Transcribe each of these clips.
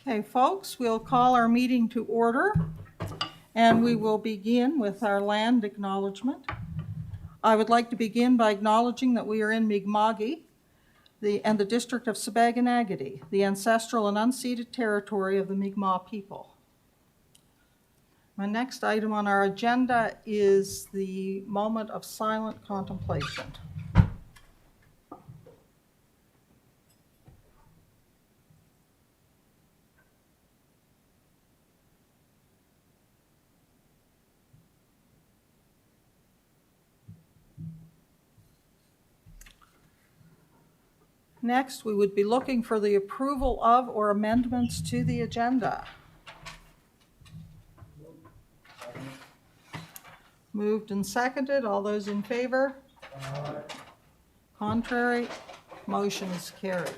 Okay, folks, we'll call our meeting to order, and we will begin with our land acknowledgement. I would like to begin by acknowledging that we are in Mi'kmaq and the district of Sipekne'katik, the ancestral and unceded territory of the Mi'kmaq people. My next item on our agenda is the moment of silent contemplation. Next, we would be looking for the approval of or amendments to the agenda. Moved and seconded. All those in favor? Aye. Contrary? Motion is carried.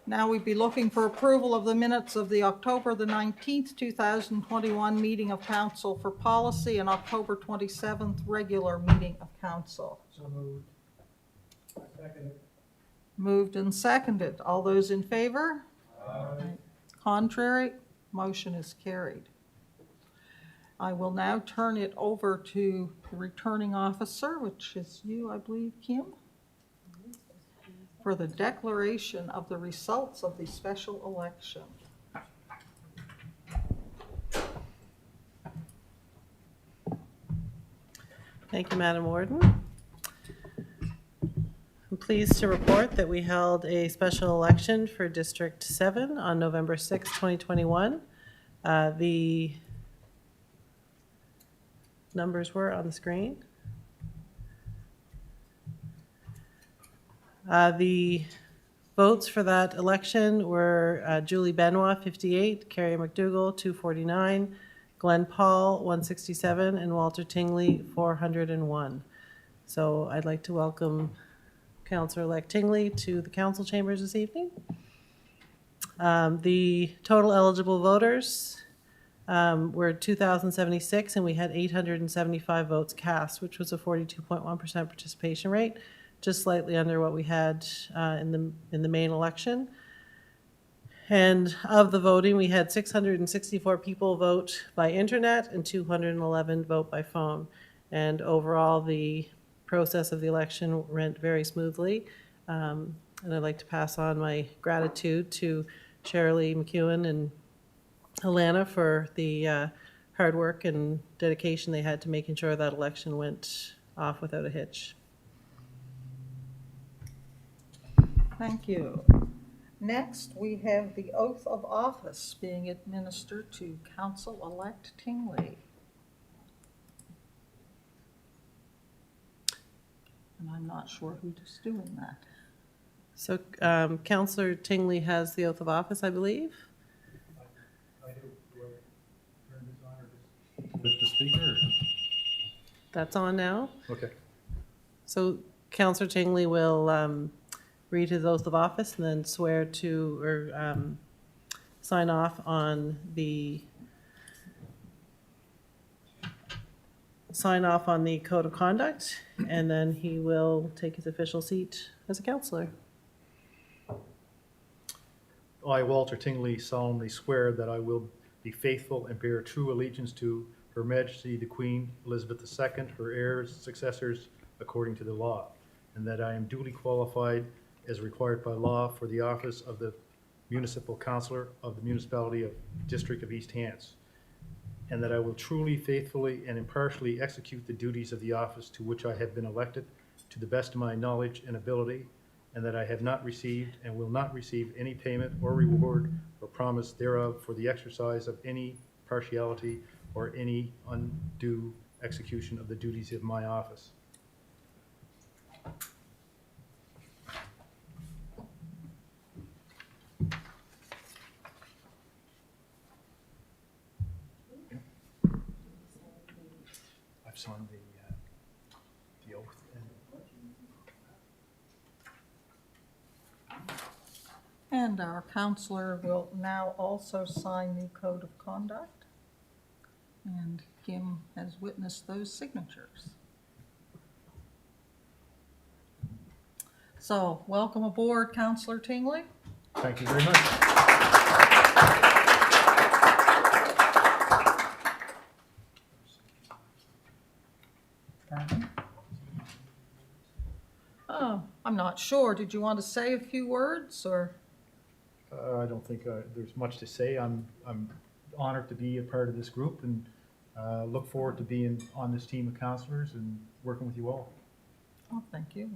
Now we'd be looking for approval of the minutes of the October the 19th, 2021 meeting of Council for Policy and October 27th regular meeting of Council. So moved. Second. Moved and seconded. All those in favor? Aye. Contrary? Motion is carried. I will now turn it over to the returning officer, which is you, I believe, Kim, for the declaration of the results of the special election. Thank you, Madam Warden. I'm pleased to report that we held a special election for District 7 on November 6, 2021. The numbers were on the screen. The votes for that election were Julie Benoit, 58, Carrie McDougall, 249, Glenn Paul, 167, and Walter Tingley, 401. So I'd like to welcome Councillor-elect Tingley to the council chambers this evening. The total eligible voters were 2,076, and we had 875 votes cast, which was a 42.1% participation rate, just slightly under what we had in the main election. And of the voting, we had 664 people vote by internet and 211 vote by phone. And overall, the process of the election went very smoothly. And I'd like to pass on my gratitude to Shirley McEwen and Alana for the hard work and dedication they had to making sure that election went off without a hitch. Thank you. Next, we have the oath of office being administered to Council-elect Tingley. And I'm not sure who's doing that. So Councillor Tingley has the oath of office, I believe. I do. Do I turn this on or just lift the speaker? That's on now. Okay. So Councillor Tingley will read his oath of office and then swear to or sign off on the code of conduct, and then he will take his official seat as a councillor. I, Walter Tingley, solemnly swear that I will be faithful and bear true allegiance to Her Majesty the Queen Elizabeth II, her heirs, successors, according to the law, and that I am duly qualified as required by law for the office of the Municipal Councillor of the Municipality of District of East Hants, and that I will truly, faithfully, and impartially execute the duties of the office to which I have been elected to the best of my knowledge and ability, and that I have not received and will not receive any payment or reward or promise thereof for the exercise of any partiality or any undue execution of the duties of my office. I've signed the oath. And our councillor will now also sign the code of conduct. And Kim has witnessed those signatures. So, welcome aboard, Councillor Tingley. Thank you very much. Oh, I'm not sure. Did you want to say a few words, or? I don't think there's much to say. I'm honored to be a part of this group and look forward to being on this team of councillors and working with you all. Oh, thank you.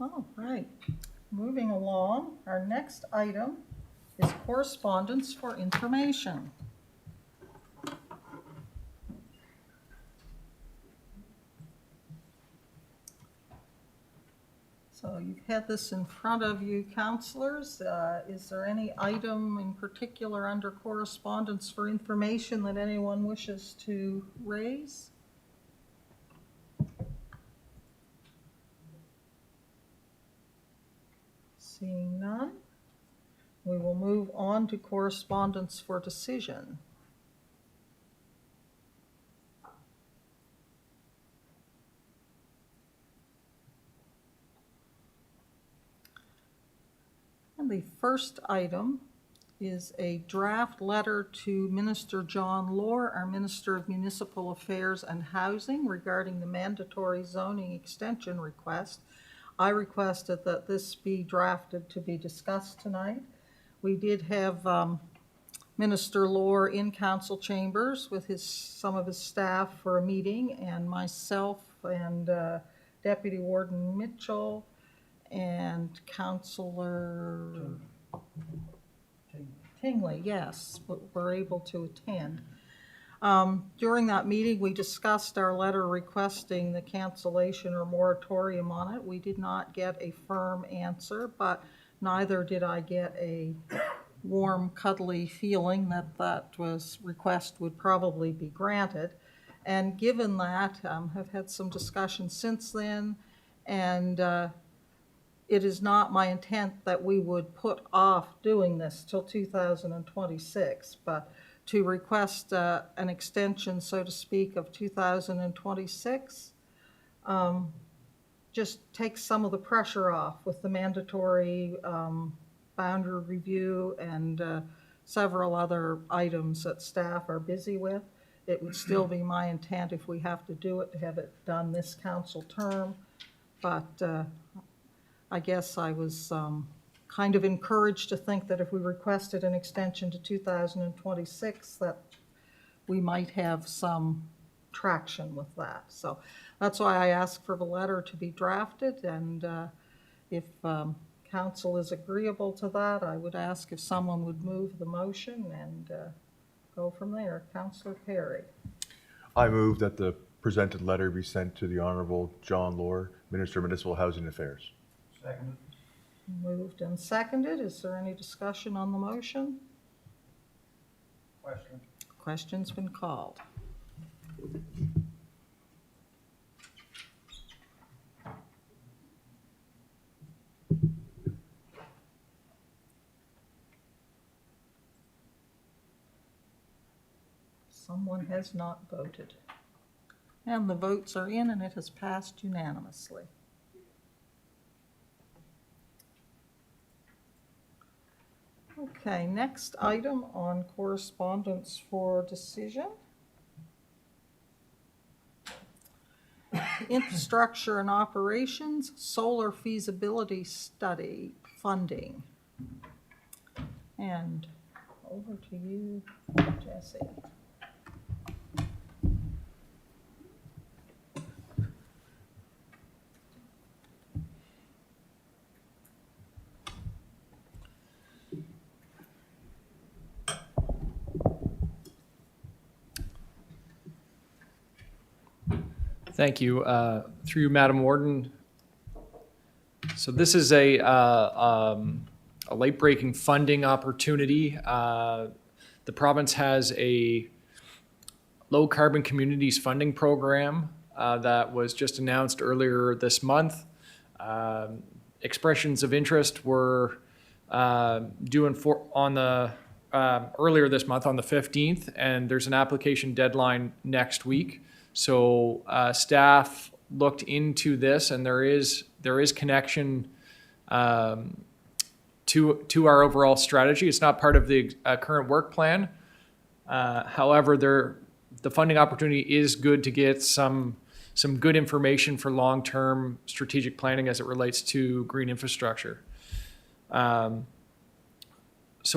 All right. Moving along, our next item is correspondence for information. So you've had this in front of you, councillors. Is there any item in particular under correspondence for information that anyone wishes to raise? Seeing none, we will move on to correspondence for decision. And the first item is a draft letter to Minister John Lohr, our Minister of Municipal Affairs and Housing, regarding the mandatory zoning extension request. I requested that this be drafted to be discussed tonight. We did have Minister Lohr in council chambers with some of his staff for a meeting, and myself and Deputy Warden Mitchell and Councillor Tingley, yes, were able to attend. During that meeting, we discussed our letter requesting the cancellation or moratorium on it. We did not get a firm answer, but neither did I get a warm, cuddly feeling that that request would probably be granted. And given that, I've had some discussion since then, and it is not my intent that we would put off doing this till 2026, but to request an extension, so to speak, of 2026 just takes some of the pressure off with the mandatory boundary review and several other items that staff are busy with. It would still be my intent, if we have to do it, to have it done this council term, but I guess I was kind of encouraged to think that if we requested an extension to 2026, that we might have some traction with that. So that's why I asked for the letter to be drafted, and if council is agreeable to that, I would ask if someone would move the motion and go from there. Councillor Perry. I move that the presented letter be sent to the Honourable John Lohr, Minister of Municipal Housing Affairs. Second. Moved and seconded. Is there any discussion on the motion? Question. Question's been called. Someone has not voted. And the votes are in, and it has passed unanimously. Okay, next item on correspondence for decision. Infrastructure and operations, solar feasibility study funding. And over to you, Jesse. Thank you. Through you, Madam Warden. So this is a late-breaking funding opportunity. The province has a low-carbon communities funding program that was just announced earlier this month. Expressions of interest were due earlier this month on the 15th, and there's an application deadline next week. So staff looked into this, and there is connection to our overall strategy. It's not part of the current work plan. However, the funding opportunity is good to get some good information for long-term strategic planning as it relates to green infrastructure. So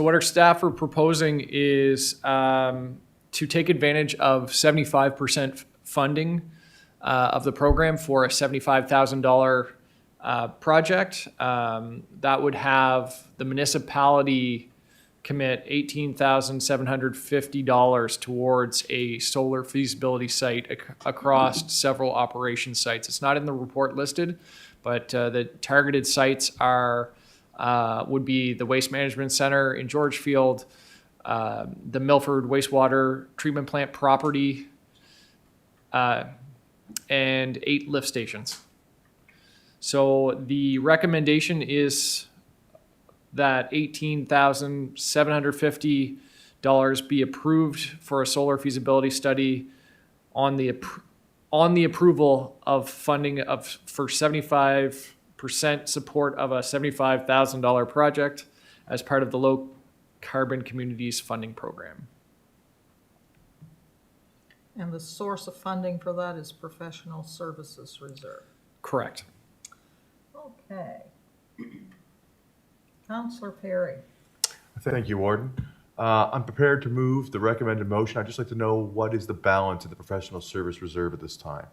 what our staff are proposing is to take advantage of 75% funding of the program for a $75,000 project. That would have the municipality commit $18,750 towards a solar feasibility site across several operation sites. It's not in the report listed, but the targeted sites would be the Waste Management Center in Georgefield, the Milford Wastewater Treatment Plant property, and 8 lift stations. So the recommendation is that $18,750 be approved for a solar feasibility study on the approval of funding for 75% support of a $75,000 project as part of the Low Carbon Communities Funding Program. And the source of funding for that is professional services reserve. Correct. Okay. Councillor Perry. Thank you, Warden. I'm prepared to move the recommended motion. I'd just like to know what is the balance of the professional service reserve at this time?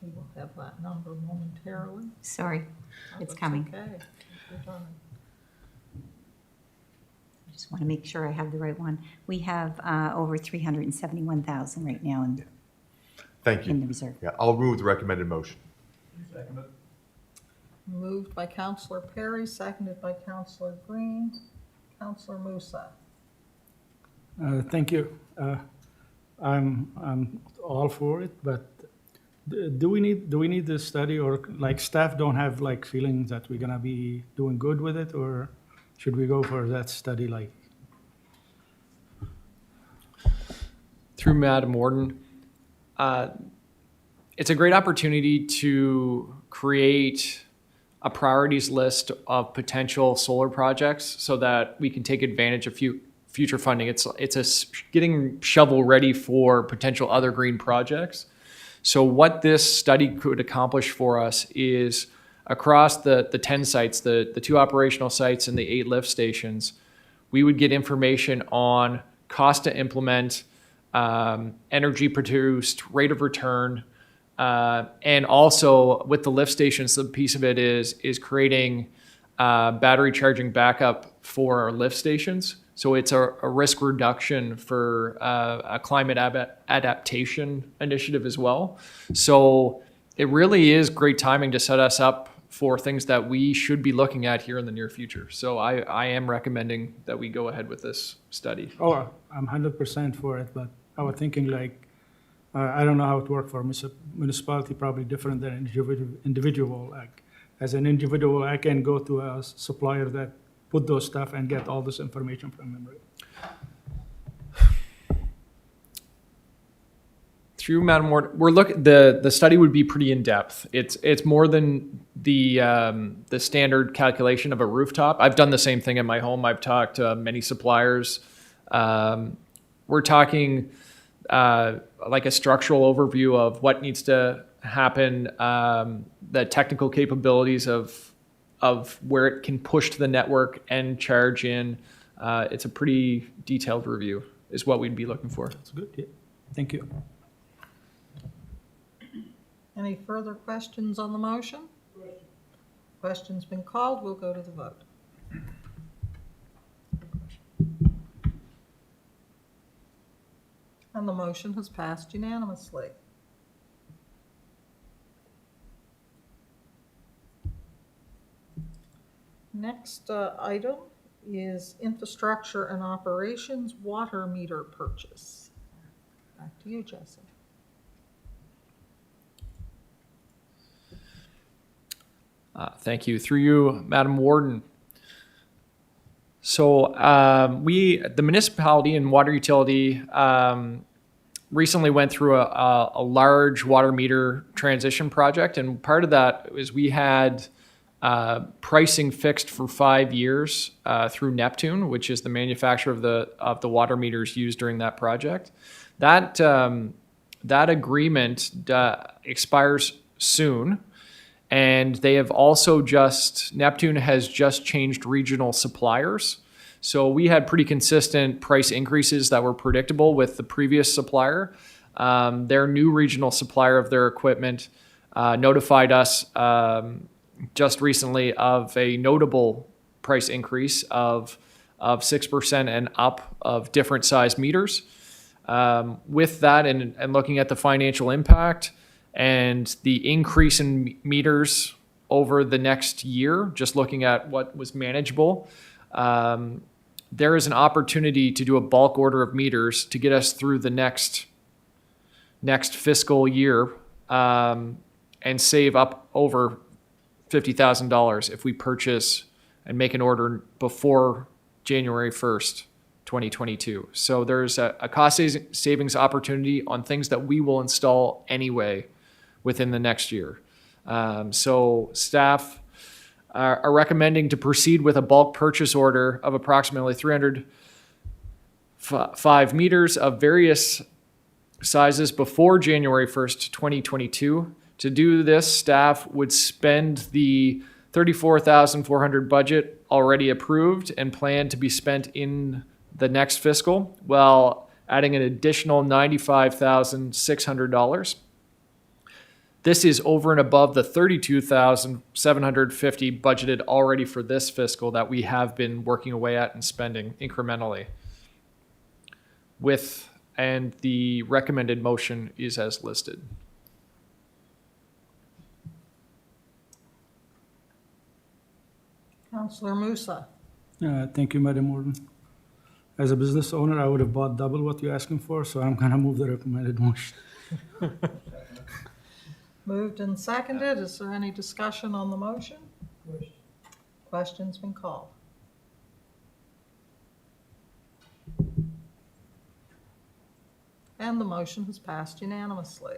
We will have that number momentarily. Sorry, it's That's coming. Okay. You're done. I just want to make sure I have the right one. We have over 371,000 right now Thank in the you. reserve. Yeah, I'll move the recommended motion. Moved by Councillor Perry, seconded by Councillor Green. Councillor Musa. Thank you. I'm all for it, but do we need this study, or like staff don't have like feelings that we're gonna be doing good with it, or should we go for that study like? Through Madam Warden, it's a great opportunity to create a priorities list of potential solar projects so that we can take advantage of future funding. It's getting shovel ready for potential other green projects. So what this study could accomplish for us is across the 10 sites, the 2 operational sites and the 8 lift stations, we would get information on cost to implement, energy produced, rate of return, and also with the lift stations, the piece of it is creating battery charging backup for our lift stations. So it's a risk reduction for a climate adaptation initiative as well. So it really is great timing to set us up for things that we should be looking at here in the near future. So I am recommending that we go ahead with this study. Oh, I'm 100% for it, but I was thinking like, I don't know how it works for municipality, probably different than individual. Like, as an individual, I can go to a supplier that put those stuff and get all this information from them, right? Through Madam Ward, the study would be pretty in depth. It's more than the standard calculation of a rooftop. I've done the same thing in my home. I've talked to many suppliers. We're talking like a structural overview of what needs to happen, the technical capabilities of where it can push to the network and charge in. It's a pretty detailed review is what we'd be looking for. That's good, yeah. Thank you. Any further questions on the motion? Question's been called. We'll go to the vote. And the motion has passed unanimously. Next item is infrastructure and operations water meter purchase. Back to you, Jesse. Thank you. Through you, Madam Warden. So the municipality and water utility recently went through a large water meter transition project, and part of that is we had pricing fixed for 5 years through Neptune, which is the manufacturer of the water meters used during that project. That agreement expires soon, and they have also Neptune has just changed regional suppliers. So we had pretty consistent price increases that were predictable with the previous supplier. Their new regional supplier of their equipment notified us just recently of a notable price increase of 6% and up of different size meters. With that and looking at the financial impact and the increase in meters over the next year, just looking at what was manageable, there is an opportunity to do a bulk order of meters to get us through the next fiscal year and save up over $50,000 if we purchase and make an order before January 1st, 2022. So there's a cost savings opportunity on things that we will install anyway within the next year. So staff are recommending to proceed with a bulk purchase order of approximately 305 meters of various sizes before January 1st, 2022. To do this, staff would spend the $34,400 budget already approved and planned to be spent in the next fiscal, while adding an additional $95,600. This is over and above the $32,750 budgeted already for this fiscal that we have been working away at and spending incrementally. And the recommended motion is as listed. Councillor Musa. Thank you, Madam Warden. As a business owner, I would have bought double what you're asking for, so I'm gonna move the recommended motion. Moved and seconded. Is there any discussion on the motion? Question's been called. And the motion has passed unanimously.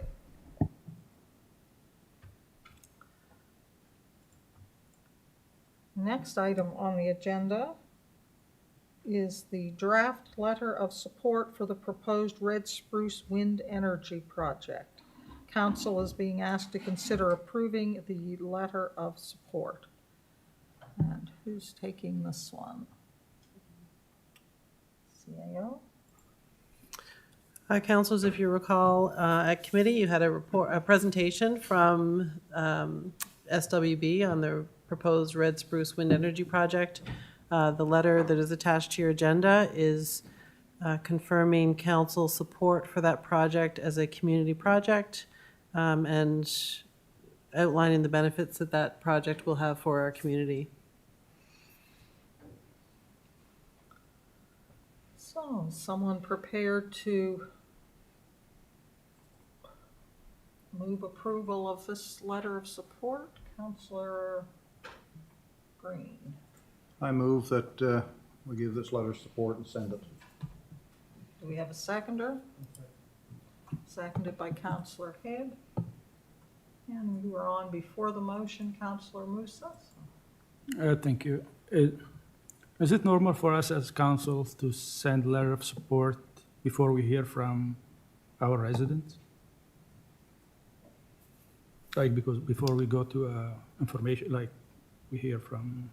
Next item on the agenda is the draft letter of support for the proposed Red Spruce Wind Energy Project. Council is being asked to consider approving the letter of support. And who's taking this one? CAO? Councilors, if you recall, at committee, you had a presentation from SWB on the proposed Red Spruce Wind Energy Project. The letter that is attached to your agenda is confirming council support for that project as a community project and outlining the benefits that that project will have for our community. So, someone prepared to move approval of this letter of support? Councillor Green. I move that we give this letter of support and send it. Do we have a seconder? Seconded by Councillor Head. And you were on before the motion, Councillor Musa. Thank you. Is it normal for us as council to send letter of support before we hear from our residents? Like, because before we go to information, like we hear from.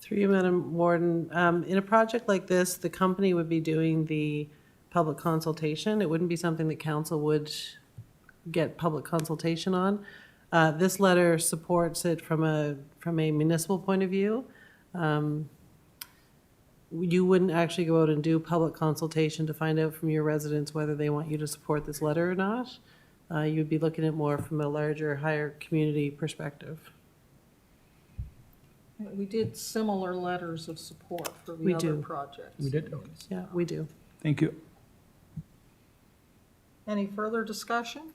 Through you, Madam Warden, in a project like this, the company would be doing the public consultation. It wouldn't be something that council would get public consultation on. This letter supports it from a municipal point of view. You wouldn't actually go out and do public consultation to find out from your residents whether they want you to support this letter or not. You'd be looking at more from a larger, higher community perspective. We did similar letters of support for We the other do. projects. We did? Okay. Yeah, we do. Thank you. Any further discussion?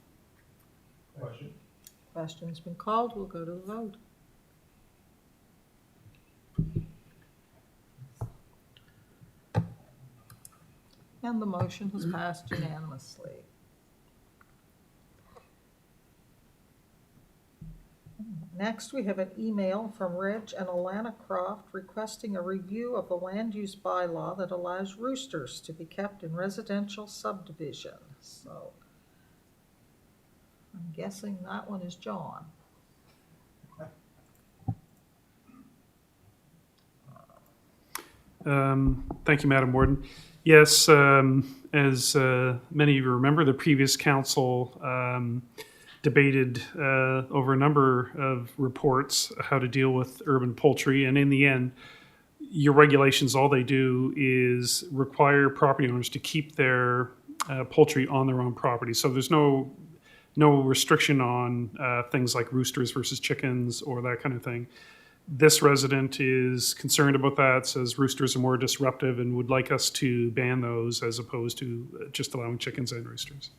Question's been called. We'll go to the vote. And the motion has passed unanimously. Next, we have an email from Reg and Alana Croft requesting a review of the land use bylaw that allows roosters to be kept in residential subdivisions. So I'm guessing that one is John. Thank you, Madam Warden. Yes, as many of you remember, the previous council debated over a number of reports how to deal with urban poultry, and in the end, your regulations, all they do is require property owners to keep their poultry on their own property. So there's no restriction on things like roosters versus chickens or that kind of thing. This resident is concerned about that, says roosters are more disruptive and would like us to ban those as opposed to just allowing chickens and roosters.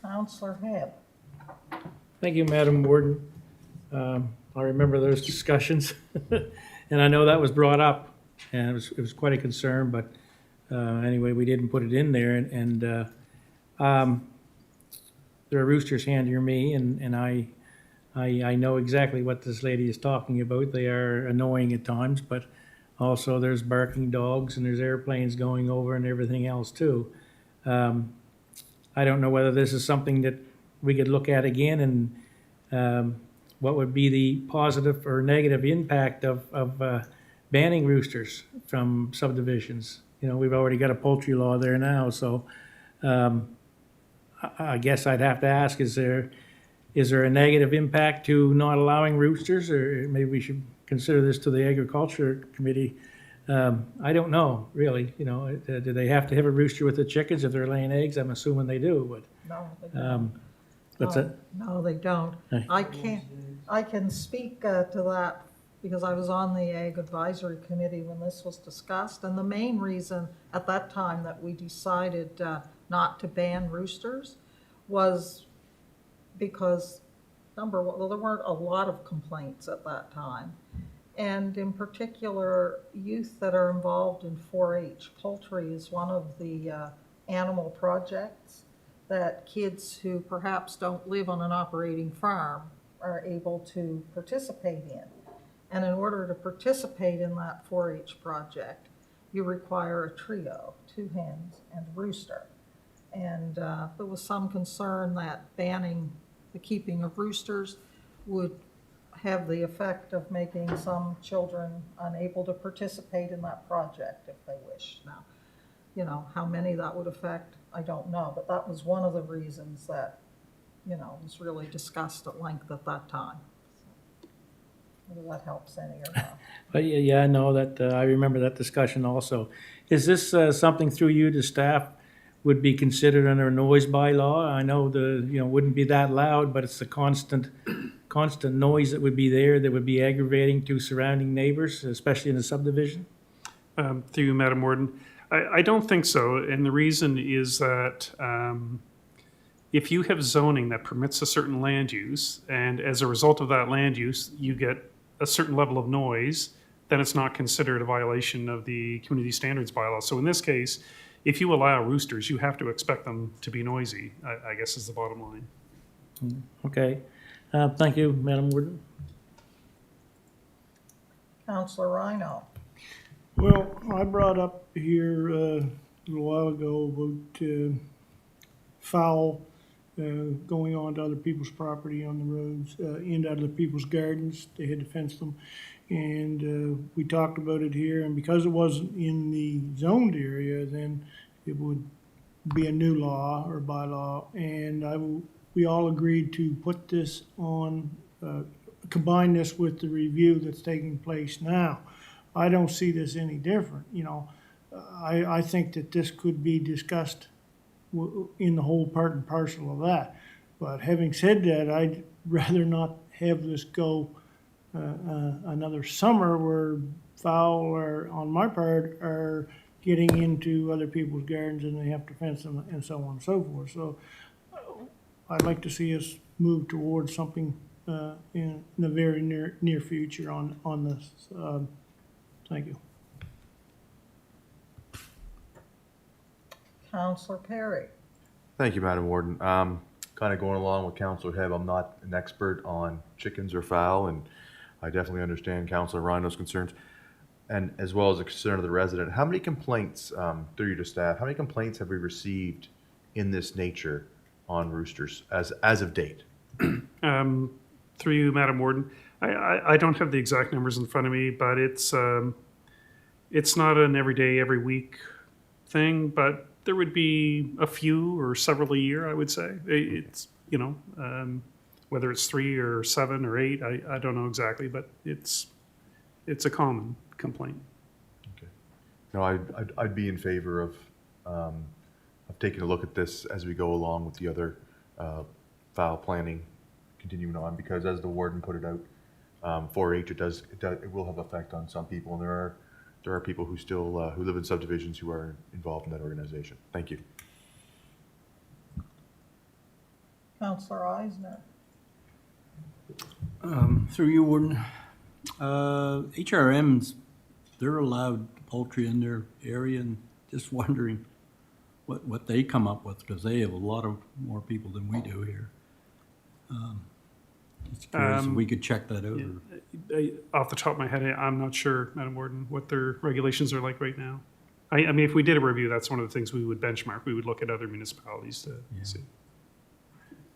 Councillor Hebb. Thank you, Madam Warden. I remember those discussions, and I know that was brought up, and it was quite a concern, but anyway, we didn't put it in there, and there are roosters hand near me, and I know exactly what this lady is talking about. They are annoying at times, but also there's barking dogs and there's airplanes going over and everything else too. I don't know whether this is something that we could look at again, and what would be the positive or negative impact of banning roosters from subdivisions. You know, we've already got a poultry law there now, so I guess I'd have to ask, is there a negative impact to not allowing roosters, or maybe we should consider this to the Agriculture Committee? I don't know, really. You know, do they have to have a rooster with the chickens if they're laying eggs? I'm assuming they do, but. No, they don't. What's that? No, they don't. Aye. I can speak to that because I was on the Ag Advisory Committee when this was discussed. And the main reason at that time that we decided not to ban roosters was because, number one, well, there weren't a lot of complaints at that time. And in particular, youth that are involved in 4-H. Poultry is one of the animal projects that kids who perhaps don't live on an operating farm are able to participate in. And in order to participate in that 4-H project, you require a trio, 2 hens and a rooster. And there was some concern that banning the keeping of roosters would have the effect of making some children unable to participate in that project if they wish. Now, you know, how many that would affect, I don't know, but that was one of the reasons that, you know, was really discussed at length at that time. So, whether that helps any or not. But yeah, I know that, I remember that discussion also. Is this something through you to staff would be considered under a noise bylaw? I know wouldn't be that loud, but it's the constant noise that would be there that would be aggravating to surrounding neighbors, especially in a subdivision? Through you, Madam Warden. I don't think so, and the reason is that if you have zoning that permits a certain land use, and as a result of that land use, you get a certain level of noise, then it's not considered a violation of the community standards bylaw. So in this case, if you allow roosters, you have to expect them to be noisy, I guess is the bottom line. Okay. Thank you, Madam Warden. Councillor Rhino. Well, I brought up here a little while ago about fowl going on to other people's property on the roads, into other people's gardens. They had to fence them. And we talked about it here, and because it wasn't in the zoned area, then it would be a new law or bylaw. And we all agreed to put this on, combine this with the review that's taking place now. I don't see this any different, you know. I think that this could be discussed in the whole part and parcel of that. But having said that, I'd rather not have this go another summer where fowl are, on my part, are getting into other people's gardens and they have to fence them and so on and so forth. So I'd like to see us move towards something in the very near future on this. Thank you. Counselor Perry. Thank you, Madam Warden. Kind of going along with Councilor Hebb, I'm not an expert on chickens or fowl, and I definitely understand Councilor Rhino's concerns, and as well as the concern of the resident. How many complaints, through you to staff, how many complaints have we received in this nature on roosters as of date? Through you, Madam Warden, I don't have the exact numbers in front of me, but it's not an every day, every week thing, but there would be a few or several a year, I would say. It's, whether it's 3 or 7 or 8, I don't know exactly, but it's a common complaint. Okay. No, I'd be in favor of taking a look at this as we go along with the other foul planning continuing on, because as the warden put it out, 4-H, it will have effect on some people, and there are people who still who live in subdivisions who are involved in that organization. Thank you. Counselor Eisner. Through you, Warden. HRMs, they're allowed poultry in their area, and just wondering what they come up with, because they have a lot of more people than we do here. Just curious if we could check that out. Off the top of my head, I'm not sure, Madam Warden, what their regulations are like right now. I mean, if we did a review, that's one of the things we would benchmark. We would look at other municipalities to see.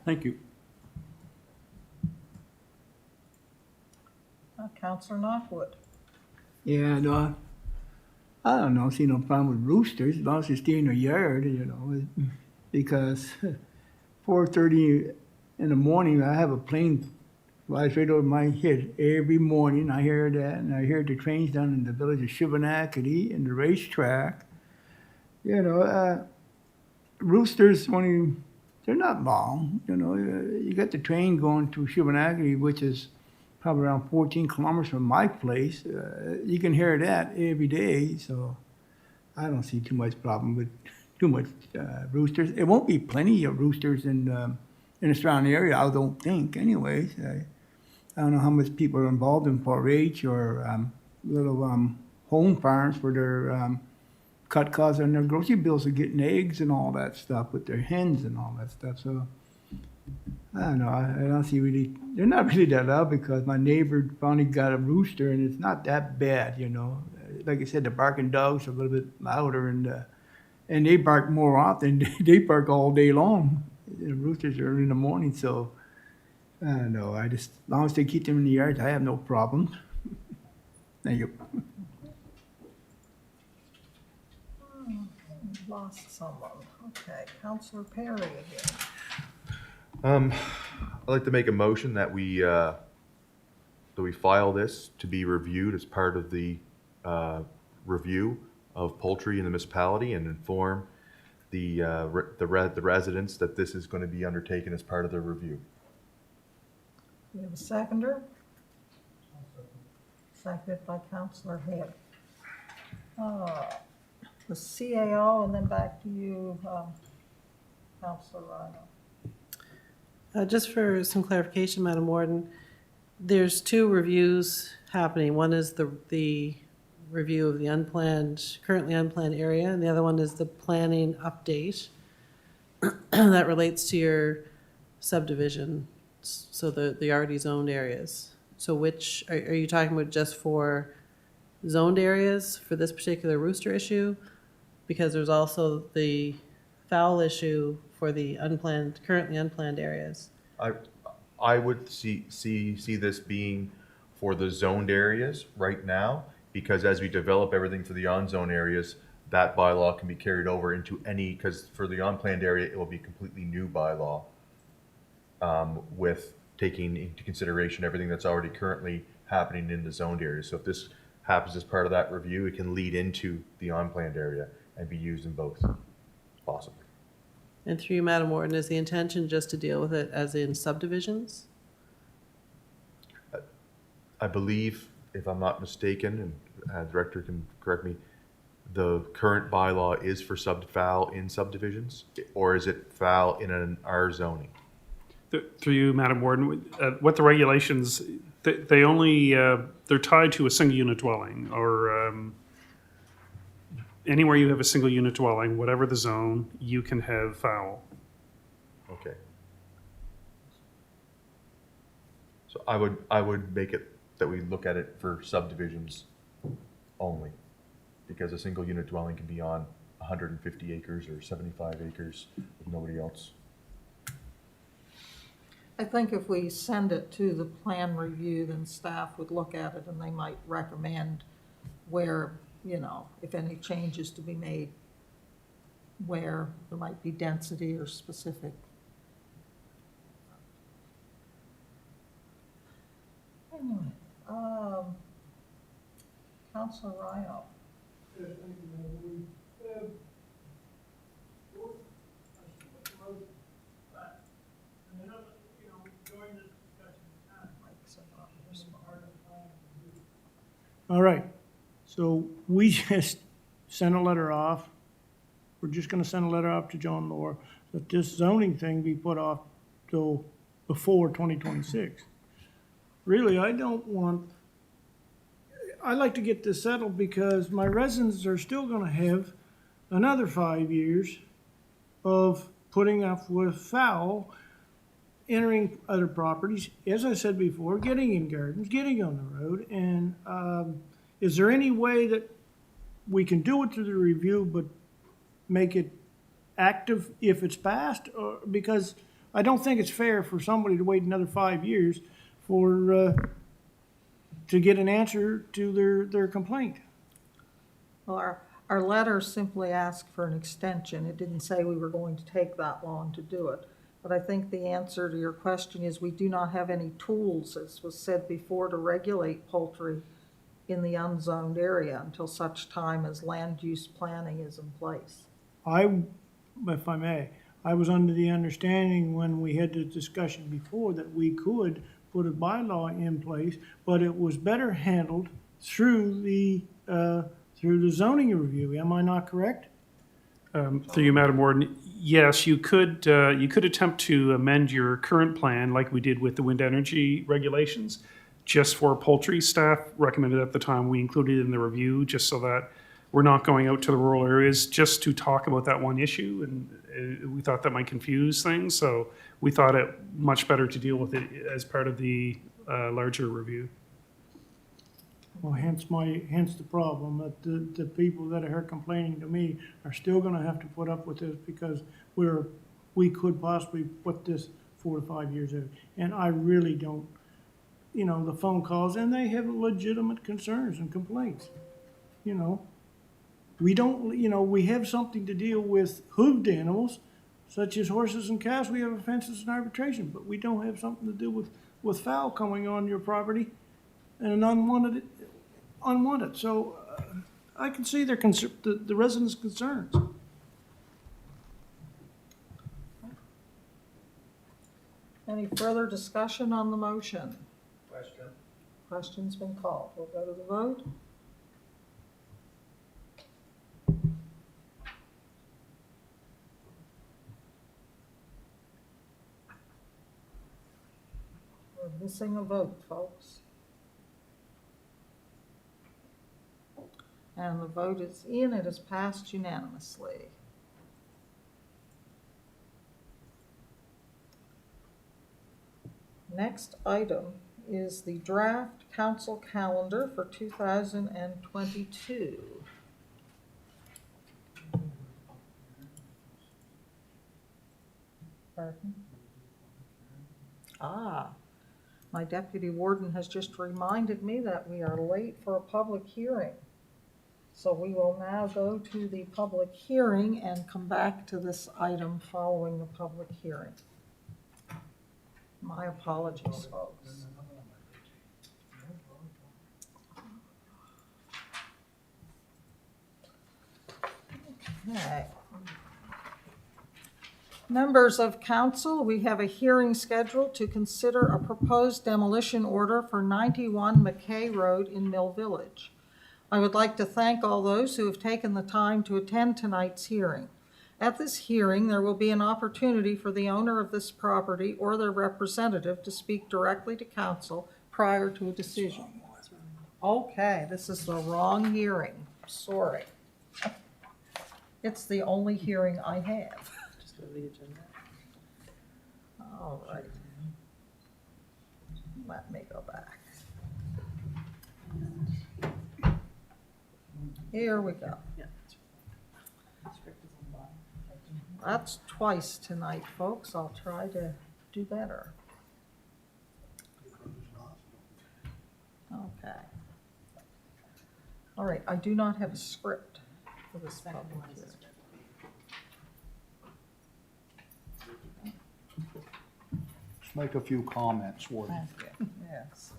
Thank you. Counselor Knockwood. Yeah, no, I don't know, see no problem with roosters, as long as they stay in their yard, because 4:30 in the morning, I have a plane flies right over my head every morning. I hear that, and I hear the trains down in the village of Shubenacadie and the racetrack. Roosters, they're not long, you got the train going to Shubenacadie, which is probably around 14 kilometers from my place. You can hear that every day, so I don't see too much problem with too much roosters. It won't be plenty of roosters in the surrounding area, I don't think, anyways. I don't know how much people are involved in 4-H or little home farms where they're cut costs on their grocery bills of getting eggs and all that stuff with their hens and all that stuff. So I don't know. I don't see really. They're not really that loud because my neighbor finally got a rooster and it's not that bad, Like I said, the barking dogs are a little bit louder and they bark more often. They bark all day long. The roosters are in the morning, so I don't know. As long as they keep them in the yard, I have no problems. Thank you. Lost someone. Okay, Counselor Perry again. I'd like to make a motion that we file this to be reviewed as part of the review of poultry in the municipality and inform the residents that this is going to be undertaken as part of the review. We have a seconder. Seconded by Counselor Head. The CAO, and then back to you, Counselor Rhino. Just for some clarification, Madam Warden, there's 2 reviews happening. One is the review of the currently unplanned area, and the other one is the planning update that relates to your subdivision, so the already zoned areas. So which, are you talking about just for zoned areas for this particular rooster issue? Because there's also the fowl issue for the currently unplanned areas. I would see this being for the zoned areas right now, because as we develop everything for the on-zone areas, that bylaw can be carried over into because for the unplanned area, it will be a completely new bylaw with taking into consideration everything that's already currently happening in the zoned areas. So if this happens as part of that review, it can lead into the unplanned area and be used in both, possibly. And through you, Madam Warden, is the intention just to deal with it as in subdivisions? I believe, if I'm not mistaken, and the director can correct me, the current bylaw is for fowl in subdivisions, or is it fowl in an R zoning? Through you, Madam Warden, what the regulations, they only, they're tied to a single unit dwelling or anywhere you have a single unit dwelling, whatever the zone, you can have fowl. Okay. So I would make it that we look at it for subdivisions only, because a single unit dwelling can be on 150 acres or 75 acres with nobody else. I think if we send it to the plan review, then staff would look at it and they might recommend where, you know, if any changes to be made, where there might be density or specific. Anyway, Councillor Ryle. All right, so we just sent a letter off. We're just gonna send a letter off to John Moore that this zoning thing be put off till before 2026. Really, I don't want, I like to get this settled because my residents are still gonna have another 5 years of putting up with fowl, entering other properties, as I said before, getting in gardens, getting on the road, and is there any way that we can do it through the review, but make it active if it's passed? Or, because I don't think it's fair for somebody to wait another 5 years for to get an answer to their complaint. Well, our letter simply asked for an extension. It didn't say we were going to take that long to do it. But I think the answer to your question is we do not have any tools, as was said before, to regulate poultry in the unzoned area until such time as land use planning is in place. If I may, I was under the understanding when we had the discussion before that we could put a bylaw in place, but it was better handled through the zoning review. Am I not correct? Through you, Madam Warden, yes, you could attempt to amend your current plan like we did with the wind energy regulations, just for poultry. Staff recommended at the time we included it in the review, just so that we're not going out to the rural areas just to talk about that one issue, and we thought that might confuse things, so we thought it much better to deal with it as part of the larger review. Well, hence the problem, that the people that are complaining to me are still gonna have to put up with this because we could possibly put this 4 to 5 years out. And I really don't, you know, the phone calls, and they have legitimate concerns and complaints, you know. We don't, you know, we have something to deal with hooved animals, such as horses and cows. We have offenses and arbitration, but we don't have something to do with fowl coming on your property and unwanted. So I can see the residents' concerns. Any further discussion on the motion? Question's been called. We'll go to the vote. We're missing a vote, folks. And the vote is in. It is passed unanimously. Next item is the draft council calendar for 2022. Pardon? My deputy warden has just reminded me that we are late for a public hearing. So we will now go to the public hearing and come back to this item following the public hearing. My apologies, folks. Okay. Members of council, we have a hearing scheduled to consider a proposed demolition order for 91 Mckay Road in Mill Village. I would like to thank all those who have taken the time to attend tonight's hearing. At this hearing, there will be an opportunity for the owner of this property or their representative to speak directly to council prior to a decision. Okay, this is the wrong hearing. Sorry. It's the only hearing I have. Just go to the agenda. All right. Let me go back. Here we go. Yeah. That's twice tonight, folks. I'll try to do better. Okay. All right, I do not have a script for this public hearing. Just make a few comments, Warden. Yes.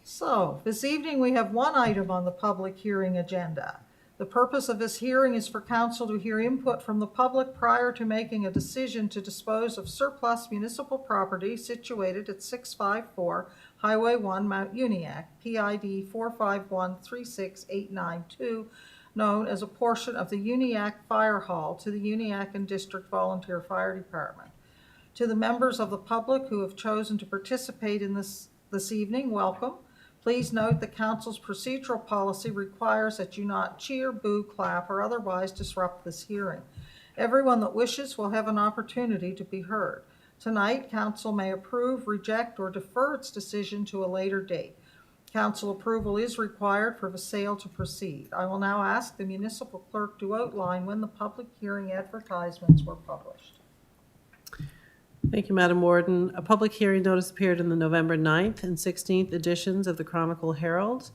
So, this evening we have one item on the public hearing agenda. The purpose of this hearing is for council to hear input from the public prior to making a decision to dispose of surplus municipal property situated at 654 Highway 1, Mount Uniac, PID 451-36892, known as a portion of the Uniac Fire Hall, to the Uniac and District Volunteer Fire Department. To the members of the public who have chosen to participate in this evening, welcome. Please note the council's procedural policy requires that you not cheer, boo, clap, or otherwise disrupt this hearing. Everyone that wishes will have an opportunity to be heard. Tonight, council may approve, reject, or defer its decision to a later date. Council approval is required for the sale to proceed. I will now ask the municipal clerk to outline when the public hearing advertisements were published. Thank you, Madam Warden. A public hearing notice appeared in the November 9th and 16th editions of the Chronicle Herald.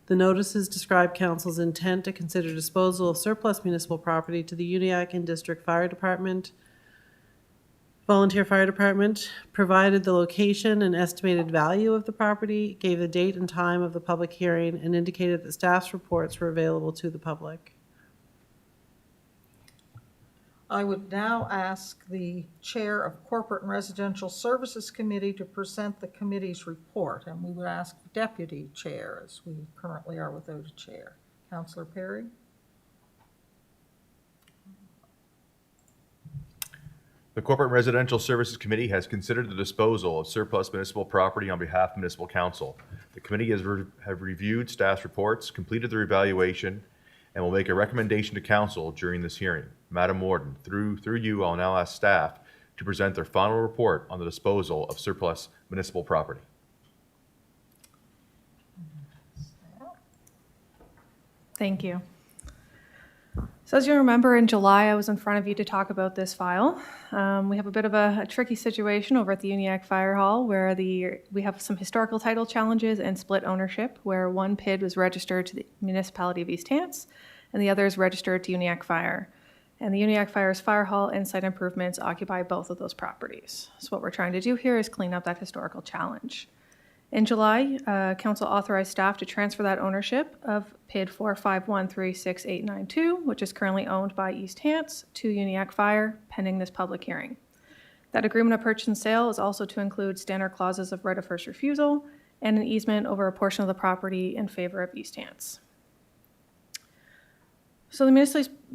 The notices describe council's intent to consider disposal of surplus municipal property to the Uniac and District Fire Department, Volunteer Fire Department, provided the location and estimated value of the property, gave the date and time of the public hearing, and indicated that staff's reports were available to the public. I would now ask the Chair of Corporate and Residential Services Committee to present the committee's report, and we would ask the Deputy Chair, as we currently are without a chair. Councillor Perry? The Corporate and Residential Services Committee has considered the disposal of surplus municipal property on behalf of Municipal Council. The committee have reviewed staff's reports, completed their evaluation, and will make a recommendation to council during this hearing. Madam Warden, through you, I'll now ask staff to present their final report on the disposal of surplus municipal property. Thank you. So as you remember, in July, I was in front of you to talk about this file. We have a bit of a tricky situation over at the Uniac Fire Hall where we have some historical title challenges and split ownership, where one PID was registered to the Municipality of East Hants and the other is registered to Uniac Fire. And the Uniac Fire's fire hall and site improvements occupy both of those properties. So what we're trying to do here is clean up that historical challenge. In July, Council authorized staff to transfer that ownership of PID 451-36892, which is currently owned by East Hants, to Uniac Fire, pending this public hearing. That agreement of purchase and sale is also to include standard clauses of right of first refusal and an easement over a portion of the property in favor of East Hants. So the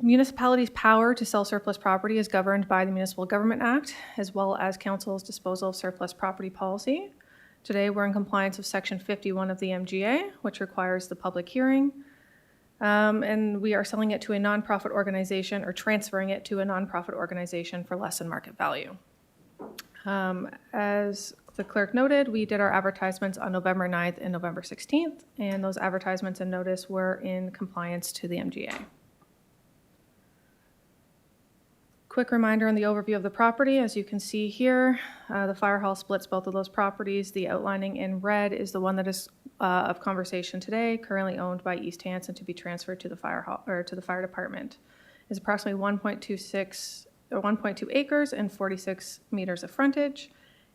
municipality's power to sell surplus property is governed by the Municipal Government Act, as well as Council's disposal of surplus property policy. Today, we're in compliance with Section 51 of the MGA, which requires the public hearing, and we are selling it to a nonprofit organization or transferring it to a nonprofit organization for less than market value. As the clerk noted, we did our advertisements on November 9th and November 16th, and those advertisements and notice were in compliance to the MGA. Quick reminder on the overview of the property. As you can see here, the fire hall splits both of those properties. The outlining in red is the one that is of conversation today, currently owned by East Hants and to be transferred to the fire hall or to the fire department. It's approximately 1.2 acres and 46 meters of frontage.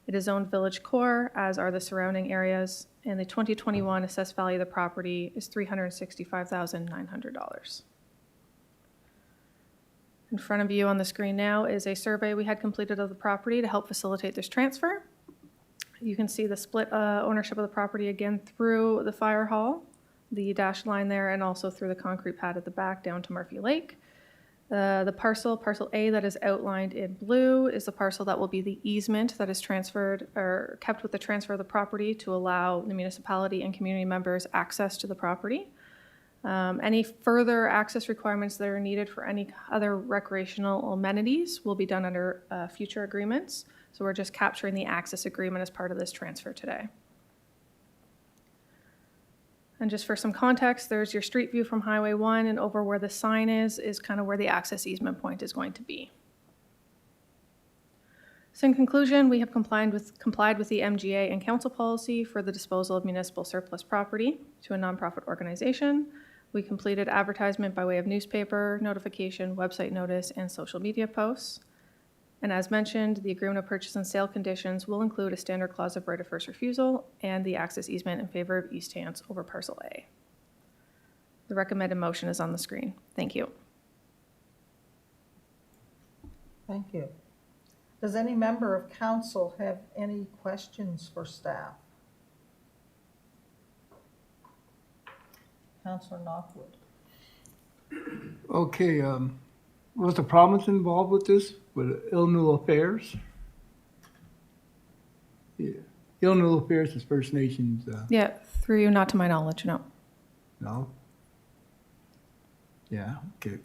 It is zoned village core, as are the surrounding areas, and the 2021 assessed value of the property is $365,900. In front of you on the screen now is a survey we had completed of the property to help facilitate this transfer. You can see the split ownership of the property again through the fire hall. the dashed line there, and also through the concrete pad at the back down to Murphy Lake. The parcel A that is outlined in blue is the parcel that will be the easement that is transferred or kept with the transfer of the property to allow the municipality and community members access to the property. Any further access requirements that are needed for any other recreational amenities will be done under future agreements. So we're just capturing the access agreement as part of this transfer today. And just for some context, there's your street view from Highway 1, and over where the sign is kind of where the access easement point is going to be. So in conclusion, we have complied with the MGA and council policy for the disposal of municipal surplus property to a nonprofit organization. We completed advertisement by way of newspaper, notification, website notice, and social media posts. And as mentioned, the agreement of purchase and sale conditions will include a standard clause of right of first refusal and the access easement in favor of East Hants over parcel A. The recommended motion is on the screen. Thank you. Thank you. Does any member of council have any questions for staff? Councillor Knockwood. Okay, was the province involved with this, with Ill Affairs? Yeah, Ill Affairs is First Nations, Yeah, through you, not to my knowledge, no. no? Yeah, okay.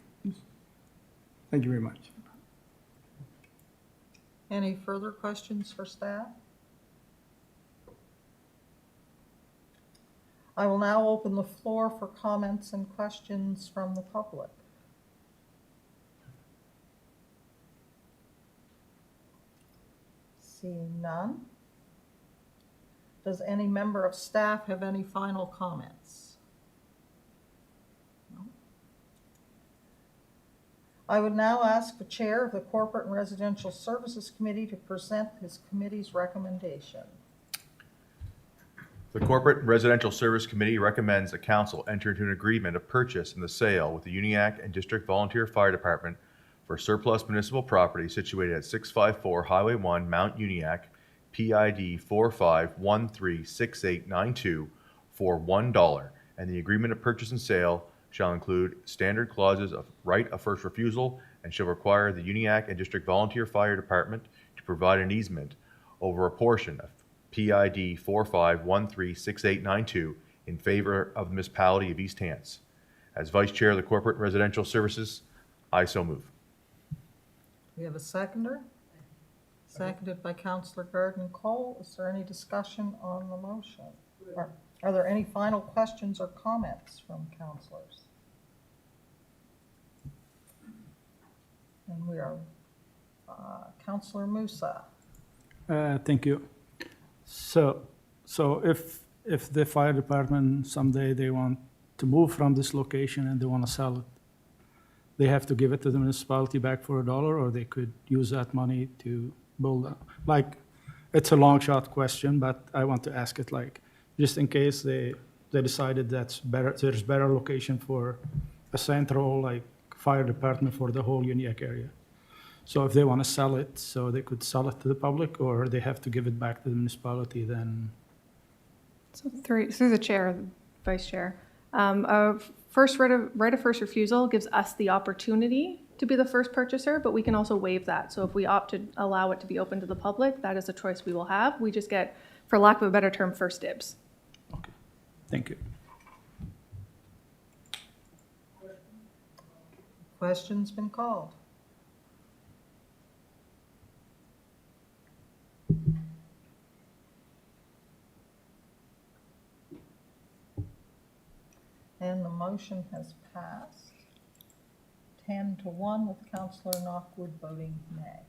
Thank you very much. Any further questions for staff? I will now open the floor for comments and questions from the public. Seeing none. Does any member of staff have any final comments? No. I would now ask the chair of the Corporate and Residential Services Committee to present his committee's recommendation. The Corporate and Residential Service Committee recommends the council enter into an agreement of purchase and the sale with the Uniacke and District Volunteer Fire Department for surplus municipal property situated at 654 Highway 1, Mount Uniacke, PID 45136892 for $1, and the agreement of purchase and sale shall include standard clauses of right of first refusal and shall require the Uniacke and District Volunteer Fire Department to provide an easement over a portion of PID 45136892 in favor of the Municipality of East Hants. As Vice Chair of the Corporate and Residential Services, I so move. We have a seconder? Seconded by Councillor Gardner Cole. Is there any discussion on the motion? Are there any final questions or comments from councillors? And we are, Councillor Musa. Thank you. So if the fire department someday they want to move from this location and they want to sell it, they have to give it to the municipality back for $1, or they could use that money to build up. Like, it's a long shot question, but I want to ask it, like, just in case they decided that's better, there's better location for a central, like, fire department for the whole Uniacke area. So if they want to sell it, so they could sell it to the public, or they have to give it back to the municipality then? So through the chair, vice chair. First right of first refusal gives us the opportunity to be the first purchaser, but we can also waive that. So if we opt to allow it to be open to the public, that is a choice we will have. We just get, for lack of a better term, first dibs. Okay, thank you. Question's been called. And the motion has passed 10-1 with Councillor Knockwood voting nay.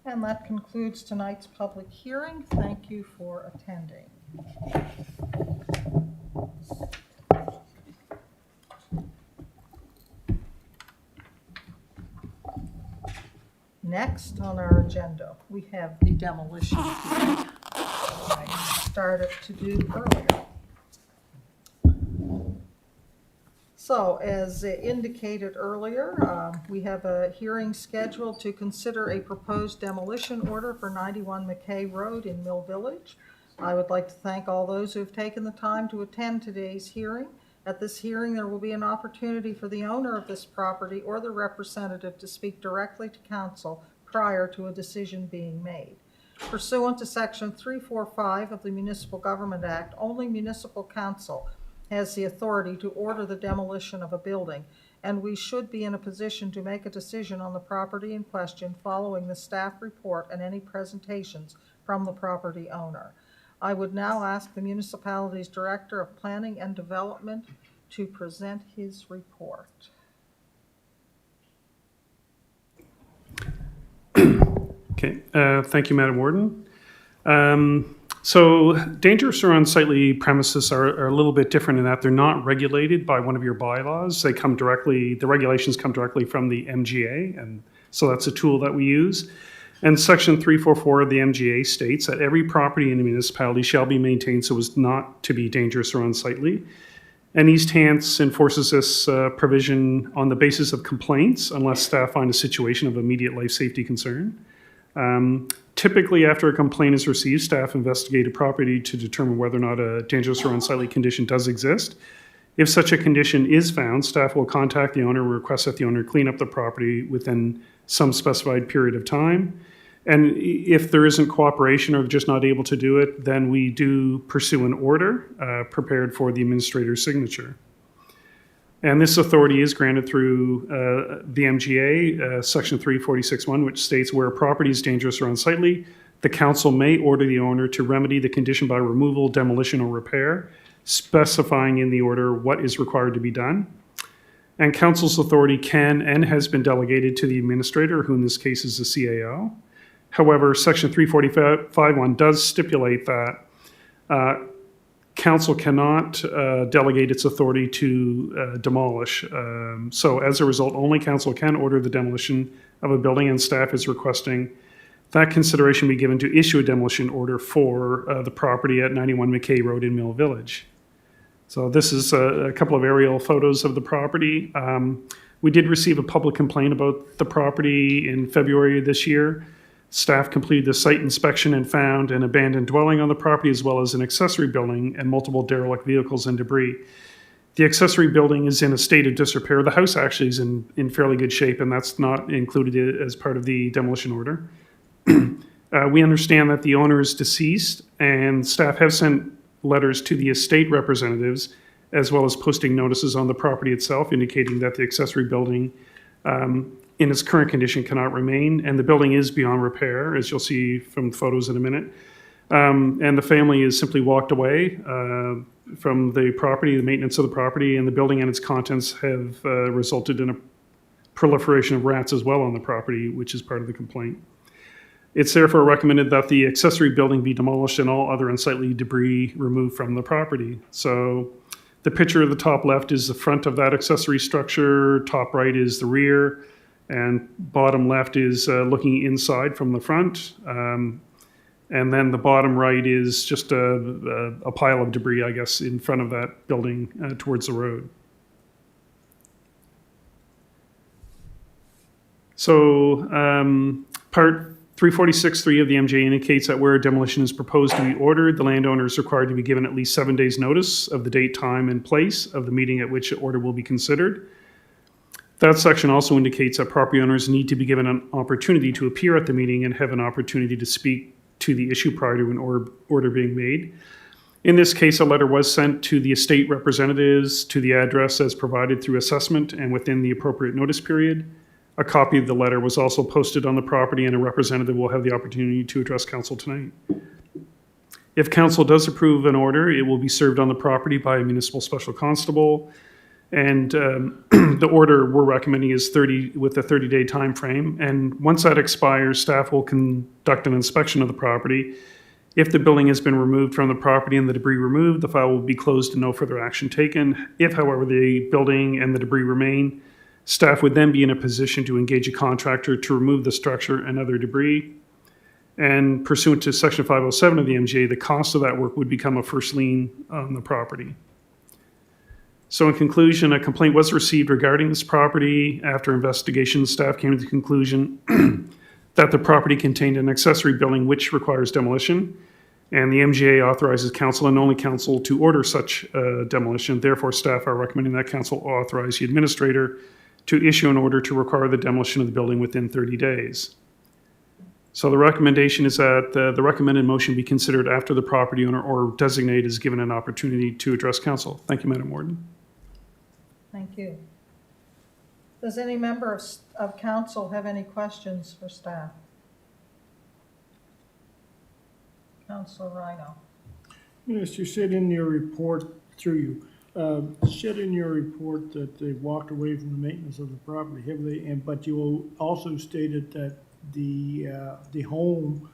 And that concludes tonight's public hearing. Thank you for attending. Next on our agenda, we have the demolition hearing. I started to do earlier. So as indicated earlier, we have a hearing scheduled to consider a proposed demolition order for 91 Mckay Road in Mill Village. I would like to thank all those who have taken the time to attend today's hearing. At this hearing, there will be an opportunity for the owner of this property or the representative to speak directly to council prior to a decision being made. Pursuant to Section 345 of the Municipal Government Act, only municipal council has the authority to order the demolition of a building, and we should be in a position to make a decision on the property in question following the staff report and any presentations from the property owner. I would now ask the municipality's Director of Planning and Development to present his report. Okay, thank you, Madam Warden. So dangerous or unsightly premises are a little bit different in that they're not regulated by one of your bylaws. They come directly, the regulations come directly from the MGA, and so that's a tool that we use. And Section 344 of the MGA states that every property in a municipality shall be maintained so as not to be dangerous or unsightly. And East Hants enforces this provision on the basis of complaints unless staff find a situation of immediate life safety concern. Typically, after a complaint is received, staff investigate a property to determine whether or not a dangerous or unsightly condition does exist. If such a condition is found, staff will contact the owner and request that the owner clean up the property within some specified period of time. And if there isn't cooperation or just not able to do it, then we do pursue an order prepared for the administrator's signature. And this authority is granted through the MGA, Section 346(1), which states where a property is dangerous or unsightly, the council may order the owner to remedy the condition by removal, demolition, or repair, specifying in the order what is required to be done. And council's authority can and has been delegated to the administrator, who in this case is the CAO. However, Section 345(1) does stipulate that council cannot delegate its authority to demolish. So as a result, only council can order the demolition of a building, and staff is requesting that consideration be given to issue a demolition order for the property at 91 Mckay Road in Mill Village. So this is a couple of aerial photos of the property. We did receive a public complaint about the property in February of this year. Staff completed the site inspection and found an abandoned dwelling on the property as well as an accessory building and multiple derelict vehicles and debris. The accessory building is in a state of disrepair. The house actually is in fairly good shape, and that's not included as part of the demolition order. We understand that the owner is deceased, and staff have sent letters to the estate representatives as well as posting notices on the property itself indicating that the accessory building in its current condition cannot remain, and the building is beyond repair, as you'll see from photos in a minute. And the family has simply walked away from the property, the maintenance of the property, and the building and its contents have resulted in a proliferation of rats as well on the property, which is part of the complaint. It's therefore recommended that the accessory building be demolished and all other unsightly debris removed from the property. So the picture of the top left is the front of that accessory structure, top right is the rear, and bottom left is looking inside from the front. And then the bottom right is just a pile of debris, I guess, in front of that building towards the road. So part 346(3) of the MJ indicates that where a demolition is proposed to be ordered, the landowner is required to be given at least 7 days' notice of the date, time, and place of the meeting at which the order will be considered. That section also indicates that property owners need to be given an opportunity to appear at the meeting and have an opportunity to speak to the issue prior to an order being made. In this case, a letter was sent to the estate representatives to the address as provided through assessment and within the appropriate notice period. A copy of the letter was also posted on the property, and a representative will have the opportunity to address council tonight. If council does approve an order, it will be served on the property by a municipal special constable. And the order we're recommending is 30 with a 30-day time frame. And once that expires, staff will conduct an inspection of the property. If the building has been removed from the property and the debris removed, the file will be closed and no further action taken. If, however, the building and the debris remain, staff would then be in a position to engage a contractor to remove the structure and other debris. And pursuant to Section 507 of the MGA, the cost of that work would become a first lien on the property. So in conclusion, a complaint was received regarding this property. After investigation, staff came to the conclusion that the property contained an accessory building which requires demolition. And the MGA authorizes council and only council to order such demolition. Therefore, staff are recommending that council authorize the administrator to issue an order to require the demolition of the building within 30 days. So the recommendation is that the recommended motion be considered after the property owner or designate is given an opportunity to address council. Thank you, Madam Warden. Thank you. Does any member of council have any questions for staff? Councillor Rhino. Yes, you said in your report, through you, said in your report that they walked away from the maintenance of the property. Have they? But you also stated that the home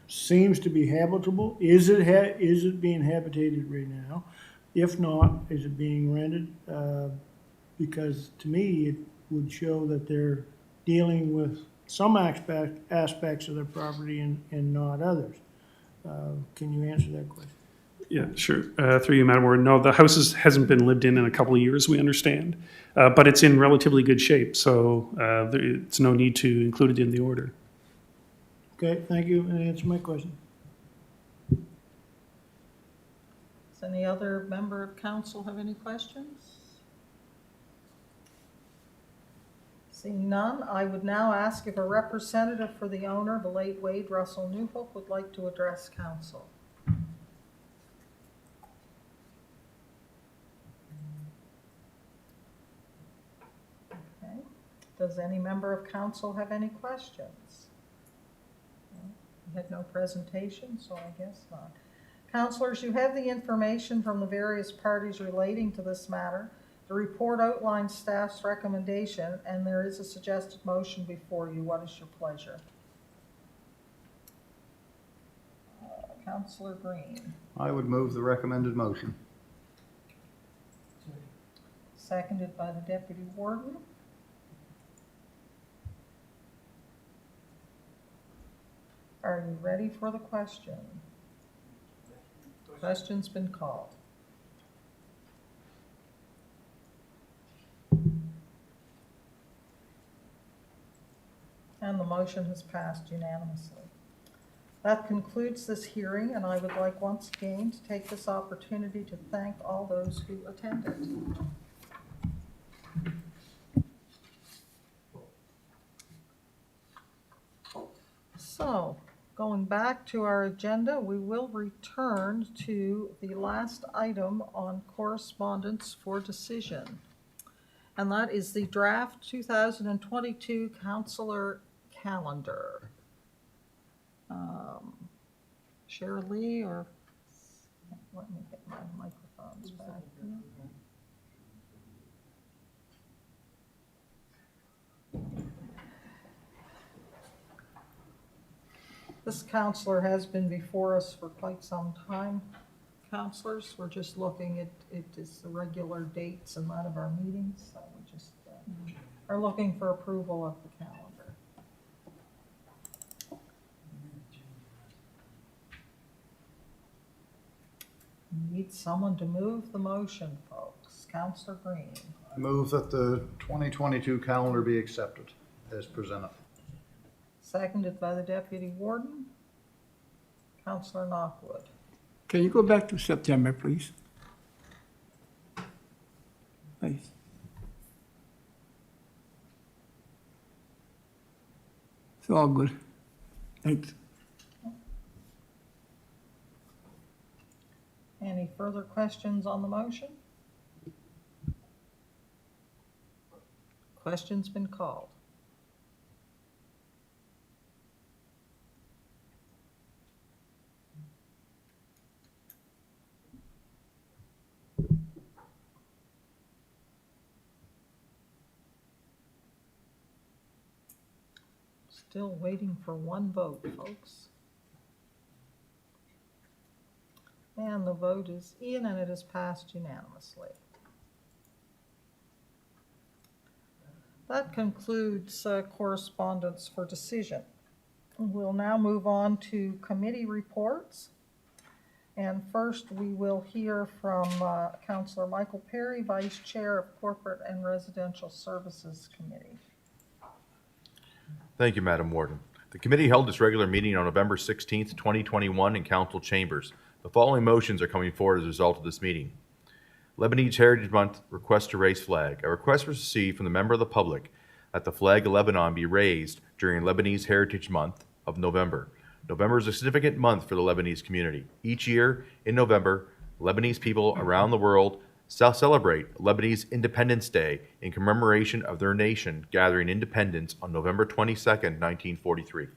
seems to be habitable. Is it being habitated right now? If not, is it being rented? Because to me, it would show that they're dealing with some aspects of their property and not others. Can you answer that question? Yeah, sure. Through you, Madam Warden. No, the house hasn't been lived in a couple of years, we understand. But it's in relatively good shape, so it's no need to include it in the order. Okay, thank you. And answer my question. Does any other member of council have any questions? Seeing none, I would now ask if a representative for the owner, the late Wade Russell Newhook, would like to address council. Okay. Does any member of council have any questions? We had no presentation, so I guess not. Councillors, you have the information from the various parties relating to this matter. The report outlines staff's recommendation, and there is a suggested motion before you. What is your pleasure? Councillor Green. I would move the recommended motion. Seconded by the Deputy Warden. Are you ready for the question? Question's been called. And the motion has passed unanimously. That concludes this hearing, and I would like once again to take this opportunity to thank all those who attended. So, going back to our agenda, we will return to the last item on correspondence for decision. And that is the draft 2022 Councillor calendar. Shirley, or let me get my microphones back here. This councillor has been before us for quite some time. Councillors, we're just looking at it is the regular dates and that of our meetings, so we just are looking for approval of the calendar. Need someone to move the motion, folks. Councillor Green. I move that the 2022 calendar be accepted as presented. Seconded by the Deputy Warden. Councillor Knockwood. Can you go back to September, please? Please. It's all good. Thanks. Any further questions on the motion? Question's been called. Still waiting for one vote, folks. And the vote is in, and it is passed unanimously. That concludes correspondence for decision. We'll now move on to committee reports. And first, we will hear from Councillor Michael Perry, Vice Chair of Corporate and Residential Services Committee. Thank you, Madam Warden. The committee held its regular meeting on November 16th, 2021 in council chambers. The following motions are coming forward as a result of this meeting. Lebanese Heritage Month request to raise flag. A request was received from the member of the public that the flag of Lebanon be raised during Lebanese Heritage Month of November. November is a significant month for the Lebanese community. Each year in November, Lebanese people around the world celebrate Lebanese Independence Day in commemoration of their nation gathering independence on November 22nd, 1943.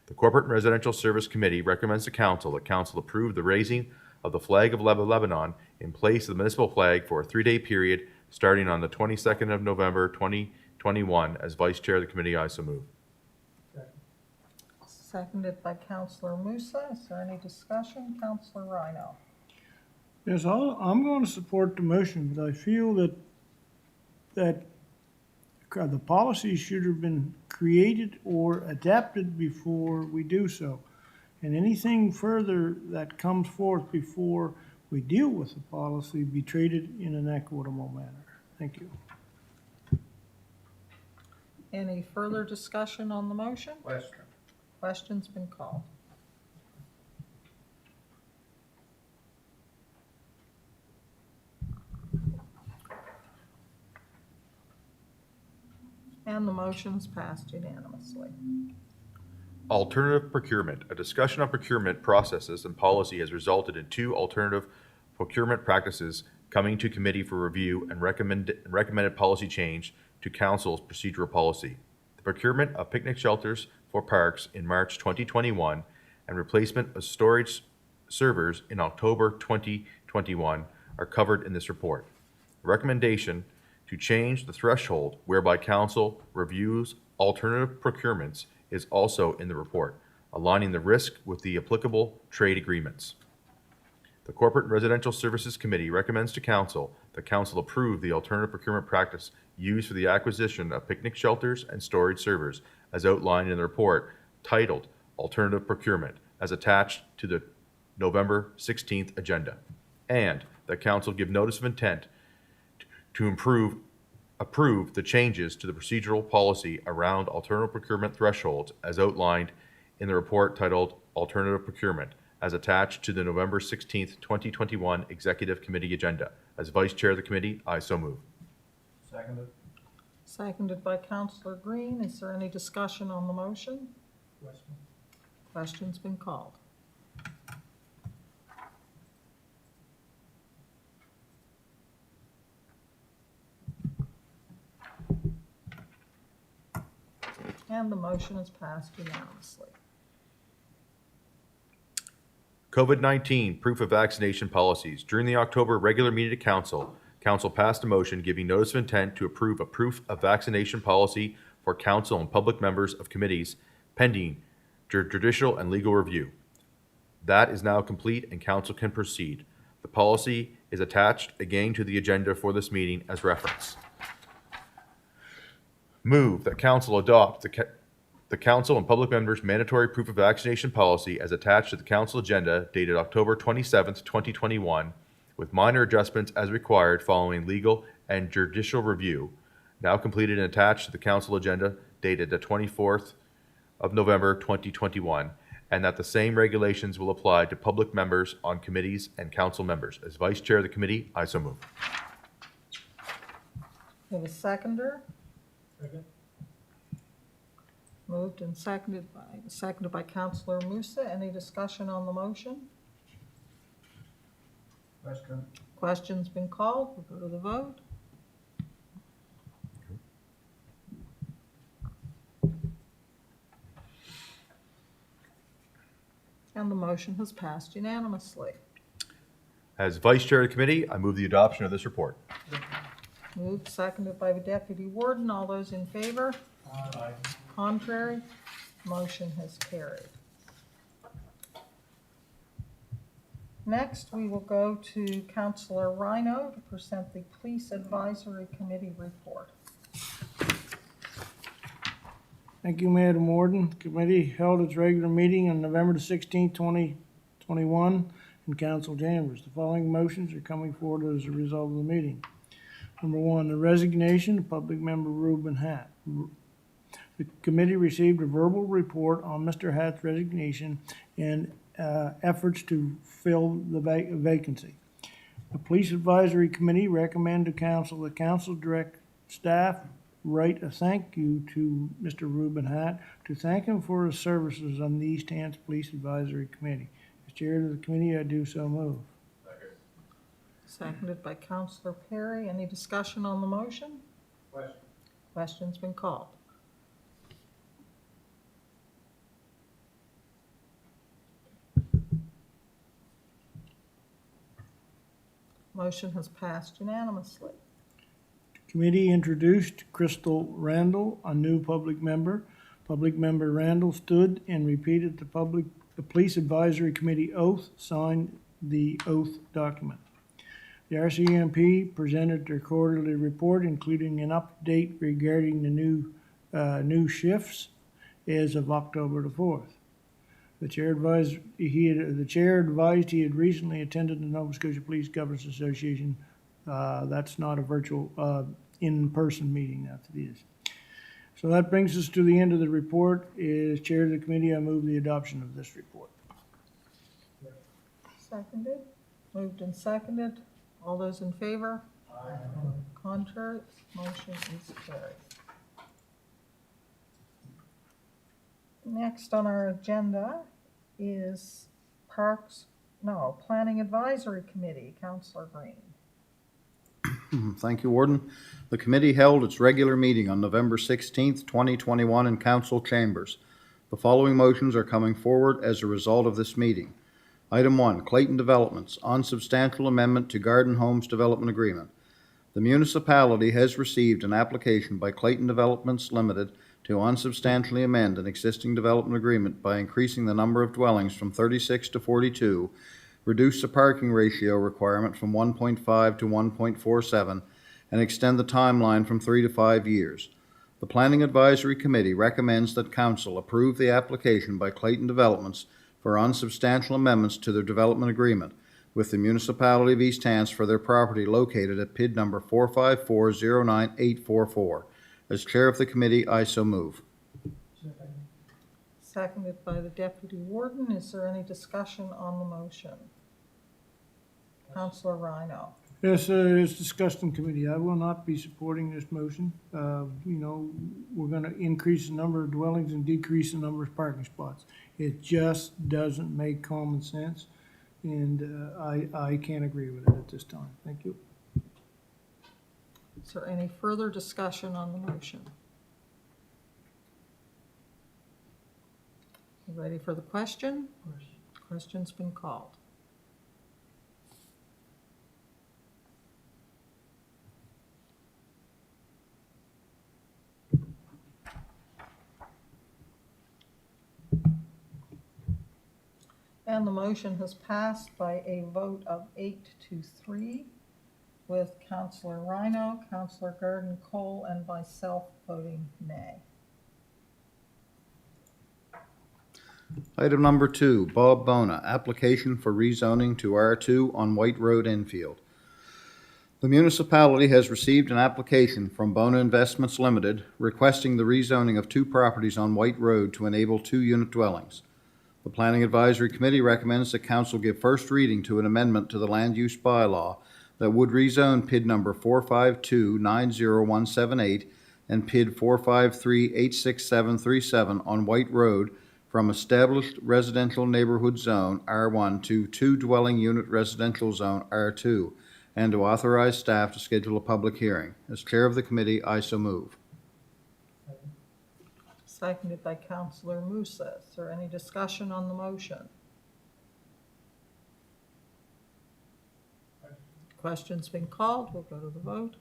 The Corporate and Residential Service Committee recommends to Council that Council approve the raising of the flag of Lebanon in place of the municipal flag for a 3-day period starting on the 22nd of November 2021. As Vice Chair of the Committee, I so move. Seconded by Councillor Musa. Is there any discussion? Councillor Rhino. Yes, I'm going to support the motion, but I feel that the policy should have been created or adapted before we do so. And anything further that comes forth before we deal with the policy be treated in an equitable manner. Thank you. Any further discussion on the motion? Question. Question's been called. And the motion's passed unanimously. Alternative procurement. A discussion on procurement processes and policy has resulted in 2 alternative procurement practices coming to committee for review and recommended policy change to council's procedural policy. The procurement of picnic shelters for parks in March 2021 and replacement of storage servers in October 2021 are covered in this report. The recommendation to change the threshold whereby council reviews alternative procurements is also in the report, aligning the risk with the applicable trade agreements. The Corporate and Residential Services Committee recommends to Council that Council approve the alternative procurement practice used for the acquisition of picnic shelters and storage servers as outlined in the report titled Alternative Procurement as attached to the November 16th agenda, and that Council give notice of intent to approve the changes to the procedural policy around alternative procurement thresholds as outlined in the report titled Alternative Procurement as attached to the November 16th, 2021 Executive Committee agenda. As Vice Chair of the Committee, I so move. Seconded. Seconded by Councillor Green. Is there any discussion on the motion? Question. Question's been called. And the motion is passed unanimously. COVID-19 proof of vaccination policies. During the October regular meeting of Council, Council passed a motion giving notice of intent to approve a proof of vaccination policy for Council and public members of committees pending judicial and legal review. That is now complete and Council can proceed. The policy is attached again to the agenda for this meeting as reference. Move that Council adopt the Council and public members' mandatory proof of vaccination policy as attached to the Council agenda dated October 27th, 2021, with minor adjustments as required following legal and judicial review, now completed and attached to the Council agenda dated the 24th of November, 2021, and that the same regulations will apply to public members on committees and Council members. As Vice Chair of the Committee, I so move. We have a seconder. Second. Moved and seconded by Councillor Musa. Any discussion on the motion? Question. Question's been called. We'll go to the vote. And the motion has passed unanimously. As Vice Chair of the Committee, I move the adoption of this report. Moved, seconded by the Deputy Warden. All those in favor? Aye. Contrary? Motion has carried. Next, we will go to Councillor Rhino to present the Police Advisory Committee report. Thank you, Madam Warden. The committee held its regular meeting on November the 16th, 2021 in council chambers. The following motions are coming forward as a result of the meeting. Number 1, the resignation of public member Reuben Hants. The committee received a verbal report on Mr. Hatt's resignation and efforts to fill the vacancy. The Police Advisory Committee recommend to council that council direct staff write a thank you to Mr. Reuben Hatt to thank him for his services on the East Hants Police Advisory Committee. As chair of the committee, I do so move. Seconded by Councillor Perry. Any discussion on the motion? Question's been called. Motion has passed unanimously. Committee introduced Crystal Randall, a new public member. Public member Randall stood and repeated the Police Advisory Committee oath, signed the oath document. The RCMP presented their quarterly report, including an update regarding the new shifts as of October the 4th. The chair advised he had recently attended the Nova Scotia Police Governors Association. That's not a virtual, in-person meeting, that it is. So that brings us to the end of the report. As chair of the committee, I move the adoption of this report. Seconded. Moved and seconded. All those in favor? Aye. Contrary? Motion is carried. Next on our agenda is Planning Advisory Committee, Councillor Green. Thank you, Warden. The committee held its regular meeting on November 16th, 2021 in council chambers. The following motions are coming forward as a result of this meeting. Item 1, Clayton Developments, unsubstantial amendment to Garden Homes Development Agreement. The municipality has received an application by Clayton Developments Limited to unsubstantially amend an existing development agreement by increasing the number of dwellings from 36 to 42, reduce the parking ratio requirement from 1.5 to 1.47, and extend the timeline from 3 to 5 years. The Planning Advisory Committee recommends that Council approve the application by Clayton Developments for unsubstantial amendments to their development agreement with the Municipality of East Hants for their property located at PID number 454098844. As chair of the committee, I so move. Seconded by the Deputy Warden. Is there any discussion on the motion? Councillor Rhino. Yes, it's discussed in committee. I will not be supporting this motion. We're going to increase the number of dwellings and decrease the number of parking spots. It just doesn't make common sense, and I can't agree with it at this time. Thank you. Is there any further discussion on the motion? You ready for the question? Question's been called. And the motion has passed by a vote of 8-3, with Councillor Rhino, Councillor Garden-Cole, and myself voting nay. Item number 2, Bob Bona, application for rezoning to R2 on White Road, Infield. The municipality has received an application from Bona Investments Limited requesting the rezoning of 2 properties on White Road to enable 2-unit dwellings. The Planning Advisory Committee recommends that Council give first reading to an amendment to the land use bylaw that would rezone PID number 452-90178 and PID 453-86737 on White Road from established residential neighborhood zone R1 to 2-dwelling unit residential zone R2, and to authorize staff to schedule a public hearing. As chair of the committee, I so move. Seconded by Councillor Musa. Is there any discussion on the motion? Question's been called. We'll go to the vote.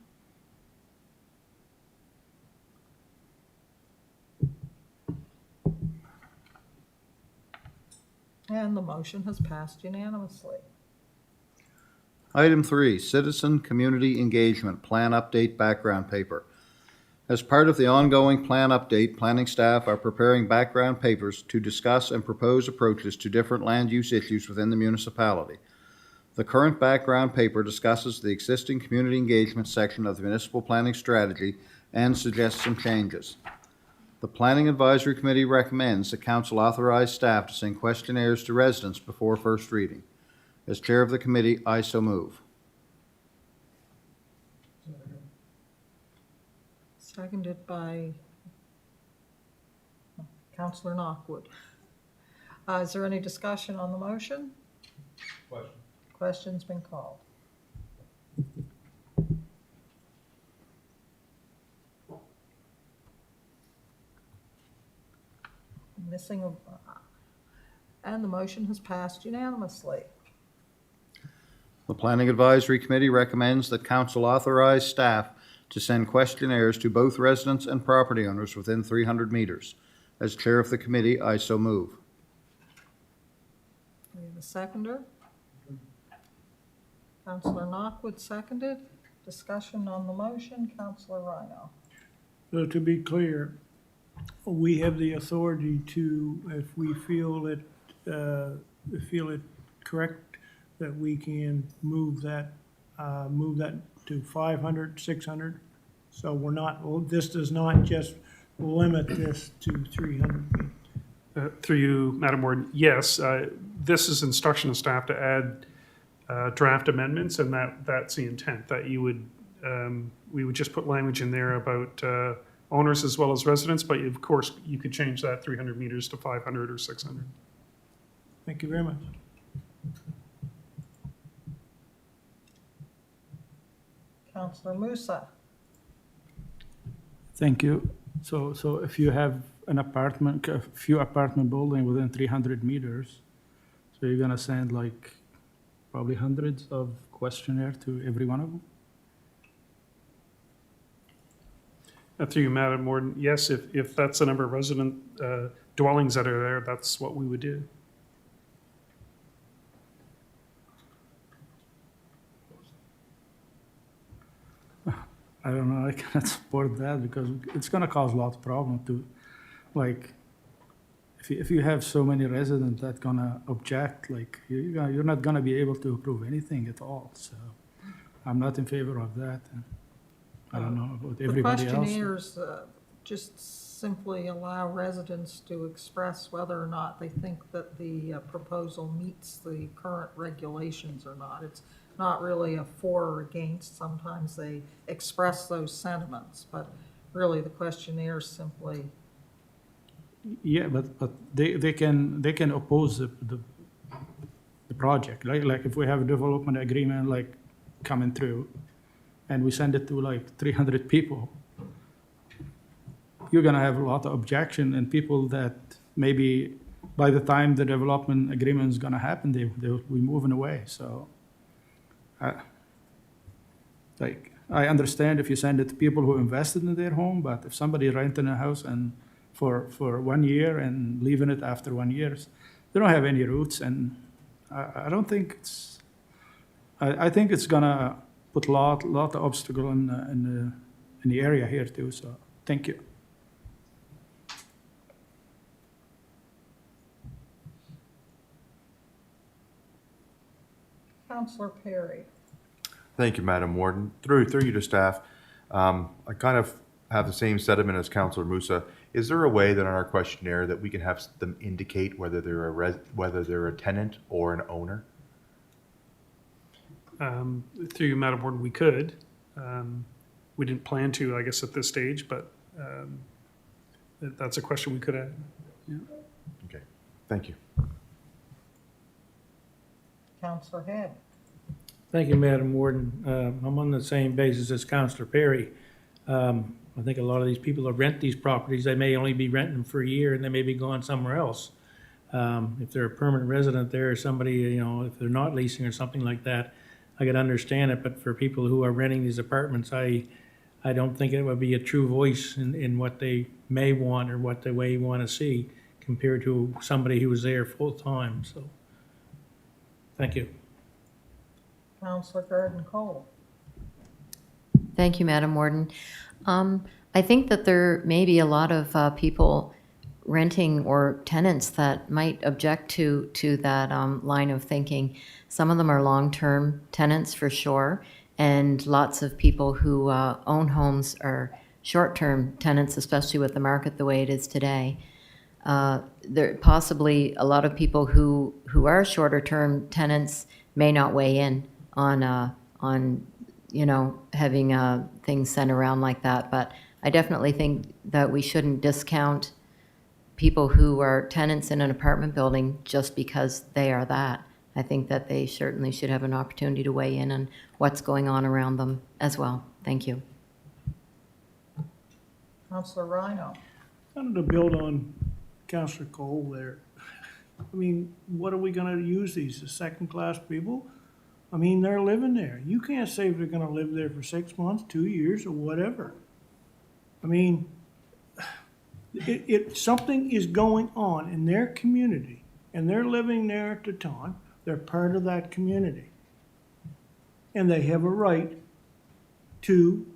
And the motion has passed unanimously. Item 3, Citizen Community Engagement Plan Update Background Paper. As part of the ongoing plan update, planning staff are preparing background papers to discuss and propose approaches to different land use issues within the municipality. The current background paper discusses the existing community engagement section of the municipal planning strategy and suggests some changes. The Planning Advisory Committee recommends the council authorize staff to send questionnaires to residents before first reading. As chair of the committee, I so move. Seconded by Councillor Knockwood. Is there any discussion on the motion? Question. Question's been called. Missing a, and the motion has passed unanimously. The Planning Advisory Committee recommends that council authorize staff to send questionnaires to both residents and property owners within 300 meters. As chair of the committee, I so move. We have a seconder. Councillor Knockwood seconded. Discussion on the motion, Councillor Rhino. So to be clear, we have the authority to, if we feel it correct, that we can move that to 500, 600. So we're not, this does not just limit this to 300 feet. Through you, Madam Warden, yes, this is instruction of staff to add draft amendments, and that's the intent, that you would, we would just put language in there about owners as well as residents, but of course, you could change that 300 meters to 500 or 600. Thank you very much. Councillor Musa. Thank you. So if you have a few apartment building within 300 meters, so you're gonna send like probably hundreds of questionnaire to every one of them? Through you, Madam Warden, yes, if that's the number of resident dwellings that are there, that's what we would do. I don't know, I cannot support that because it's gonna cause a lot of problem to, like, if you have so many residents that gonna object, like, you're not gonna be able to approve anything at all, so I'm not in favor of that. I don't know about everybody else. The questionnaires just simply allow residents to express whether or not they think that the proposal meets the current regulations or not. It's not really a for or against. Sometimes they express those sentiments, but really the questionnaire simply. Yeah, but they can oppose the project, right? Like if we have a development agreement like coming through, and we send it to like 300 people, you're gonna have a lot of objection and people that maybe by the time the development agreement is gonna happen, they'll be moving away. So, I understand if you send it to people who invested in their home, but if somebody renting a house and for 1 year and leaving it after 1 year, they don't have any roots, and I don't think it's. I think it's gonna put a lot of obstacle in the area here too. So thank you. Councillor Perry. Thank you, Madam Warden. Through you to staff, I kind of have the same sentiment as Councillor Musa. Is there a way that on our questionnaire that we can have them indicate whether they're a tenant or an owner? Through you, Madam Warden, we could. We didn't plan to, I guess, at this stage, but that's a question we could add. Yeah. Okay, thank you. Councillor Head. Thank you, Madam Warden. I'm on the same basis as Councillor Perry. I think a lot of these people that rent these properties, they may only be renting them for a year and they may be going somewhere else. If they're a permanent resident there or somebody, if they're not leasing or something like that, I could understand it. But for people who are renting these apartments, I don't think it would be a true voice in what they may want or what they may want to see compared to somebody who was there full time. So, thank you. Councillor Garden Cole. Thank you, Madam Warden. I think that there may be a lot of people renting or tenants that might object to that line of thinking. Some of them are long-term tenants for sure, and lots of people who own homes are short-term tenants, especially with the market the way it is today. There possibly a lot of people who are shorter-term tenants may not weigh in on you know, having things sent around like that. But I definitely think that we shouldn't discount people who are tenants in an apartment building just because they are that. I think that they certainly should have an opportunity to weigh in on what's going on around them as well. Thank you. Councillor Rhino. I wanted to build on Councillor Cole there. I mean, what are we gonna use these as second-class people? I mean, they're living there. You can't say if they're gonna live there for 6 months, 2 years, or whatever. I mean, something is going on in their community, and they're living there at the time. They're part of that community. And they have a right to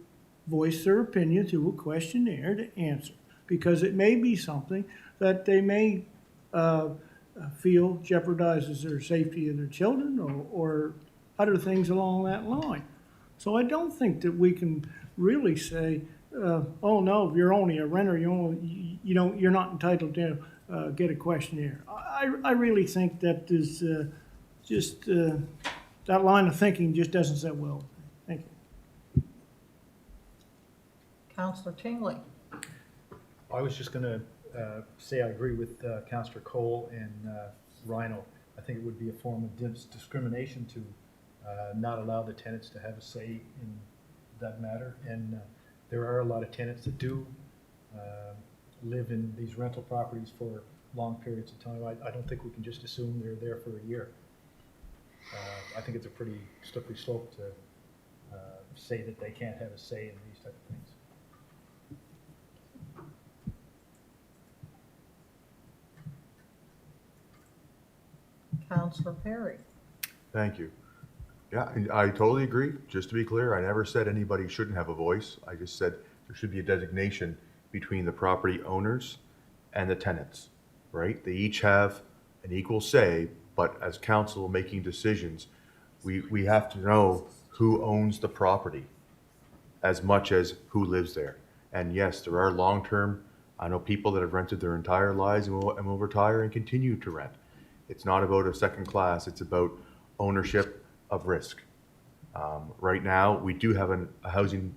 voice their opinion through a questionnaire to answer, because it may be something that they may feel jeopardizes their safety of their children or other things along that line. So I don't think that we can really say, oh no, if you're only a renter, you're not entitled to get a questionnaire. I really think that is just that line of thinking just doesn't sit well. Thank you. Councillor Tingley. I was just going to say I agree with Councillor Cole and Rhino. I think it would be a form of discrimination to not allow the tenants to have a say in that matter. And there are a lot of tenants that do live in these rental properties for long periods of time. I don't think we can just assume they're there for a year. I think it's a pretty slippery slope to say that they can't have a say in these type of things. Councillor Perry. Thank you. Yeah, and I totally agree. Just to be clear, I never said anybody shouldn't have a voice. I just said there should be a designation between the property owners and the tenants, right? They each have an equal say, but as council making decisions, we have to know who owns the property as much as who lives there. And yes, there are long-term, I know people that have rented their entire lives and will retire and continue to rent. It's not about a second class, it's about ownership of risk. Right now, we do have a housing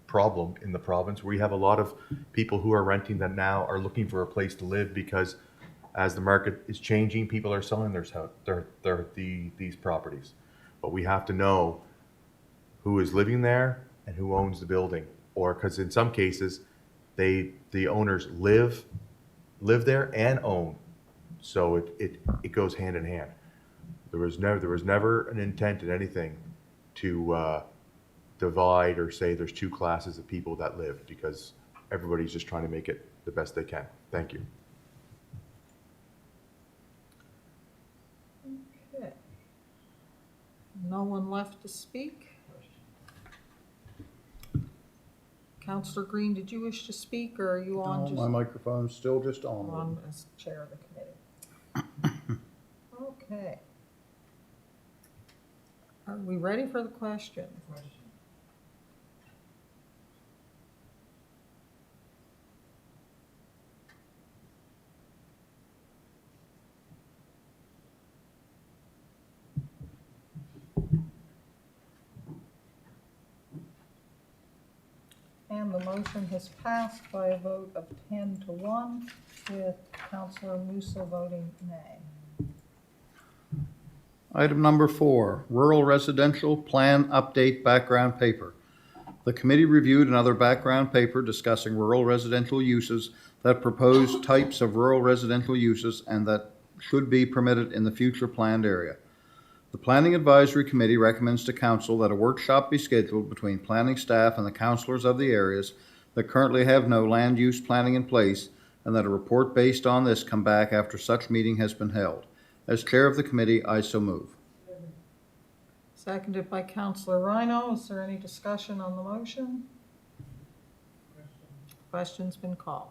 problem in the province. We have a lot of people who are renting that now are looking for a place to live because as the market is changing, people are selling these properties. But we have to know who is living there and who owns the building. Or because in some cases, the owners live there and own. So it goes hand in hand. There was never an intent in anything to divide or say there's two classes of people that live, because everybody's just trying to make it the best they can. Thank you. Okay. No one left to speak? Councillor Green, did you wish to speak, or are you on No, just? my microphone's still just on. On as chair of the committee. Okay. Are we ready for the question? And the motion has passed by a vote of 10-1, with Councillor Musil voting nay. Item number 4, Rural Residential Plan Update Background Paper. The committee reviewed another background paper discussing rural residential uses that propose types of rural residential uses and that should be permitted in the future planned area. The Planning Advisory Committee recommends to Council that a workshop be scheduled between planning staff and the councillors of the areas that currently have no land use planning in place, and that a report based on this come back after such meeting has been held. As chair of the committee, I so move. Seconded by Councillor Rhino. Is there any discussion on the motion? Question's been called.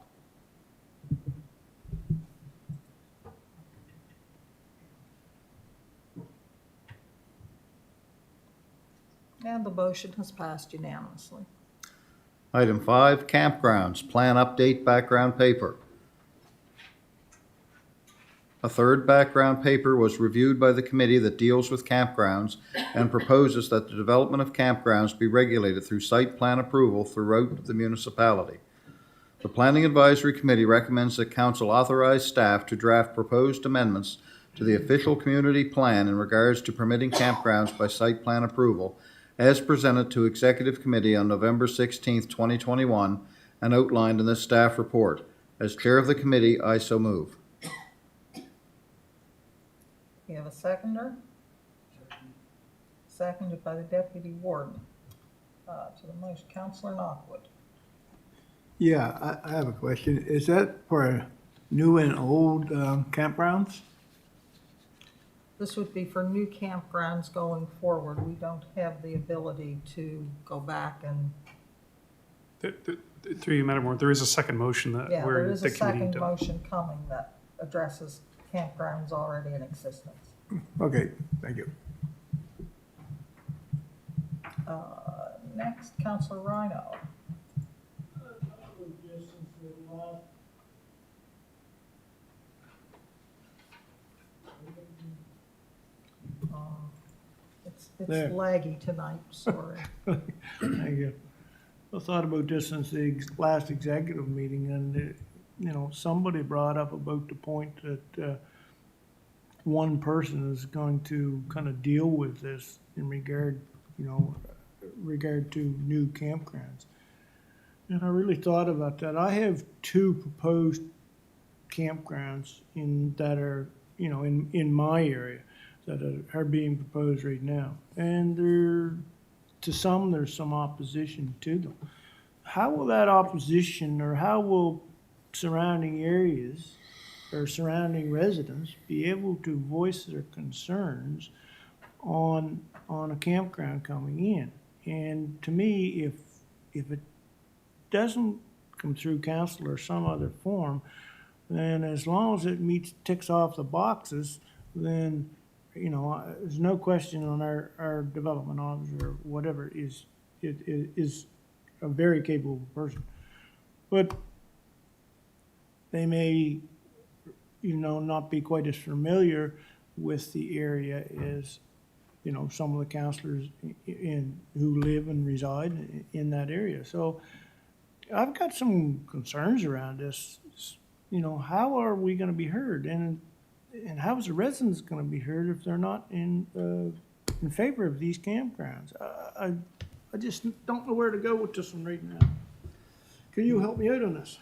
And the motion has passed unanimously. Item 5, campgrounds, plan update background paper. A third background paper was reviewed by the committee that deals with campgrounds and proposes that the development of campgrounds be regulated through site plan approval throughout the municipality. The Planning Advisory Committee recommends that Council authorize staff to draft proposed amendments to the official community plan in regards to permitting campgrounds by site plan approval as presented to Executive Committee on November 16th, 2021 and outlined in this staff report. As Chair of the Committee, I so move. You have a seconder? Seconded by the Deputy Warden. To the motion, Councillor Knockwood. Yeah, I have a question. Is that for new and old campgrounds? This would be for new campgrounds going forward. We don't have the ability to go back and, Through you, Madam Warden, there is a second motion that yeah, where there is the a committee second did. motion coming that addresses campgrounds already in existence. Okay, thank you. Next, Councillor Rhino. It's There. laggy tonight, sorry. Thank you. I thought about this since the last executive meeting, and, somebody brought up about the point that one person is going to kind of deal with this in regard to new campgrounds. And I really thought about that. I have 2 proposed campgrounds that are, in my area that are being proposed right now. And there's some opposition to them. How will that opposition, or how will surrounding areas or surrounding residents be able to voice their concerns on a campground coming in? And to me, if it doesn't come through council or some other form, then as long as it ticks off the boxes, then there's no question on our development officer or whatever is a very capable person. But they may, not be quite as familiar with the area as, some of the councillors who live and reside in that area. So I've got some concerns around this. How are we going to be heard? And how is the residents going to be heard if they're not in favor of these campgrounds? I just don't know where to go with this one right now. Can you help me out on this?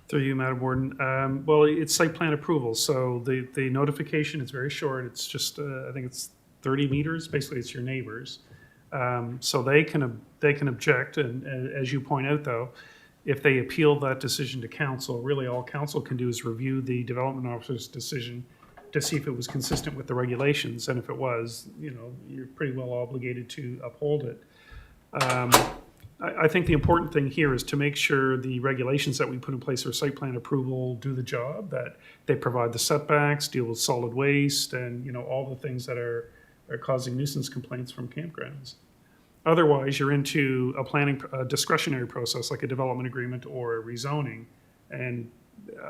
Through you, Madam Warden. Well, it's site plan approval, so the notification is very short. It's just, I think it's 30 meters. Basically, it's your neighbors. So they can object, and as you point out, though, if they appeal that decision to council, really all council can do is review the development officer's decision to see if it was consistent with the regulations, and if it was, you're pretty well obligated to uphold it. I think the important thing here is to make sure the regulations that we put in place for site plan approval do the job, that they provide the setbacks, deal with solid waste, and all the things that are causing nuisance complaints from campgrounds. Otherwise, you're into a discretionary process like a development agreement or a rezoning, and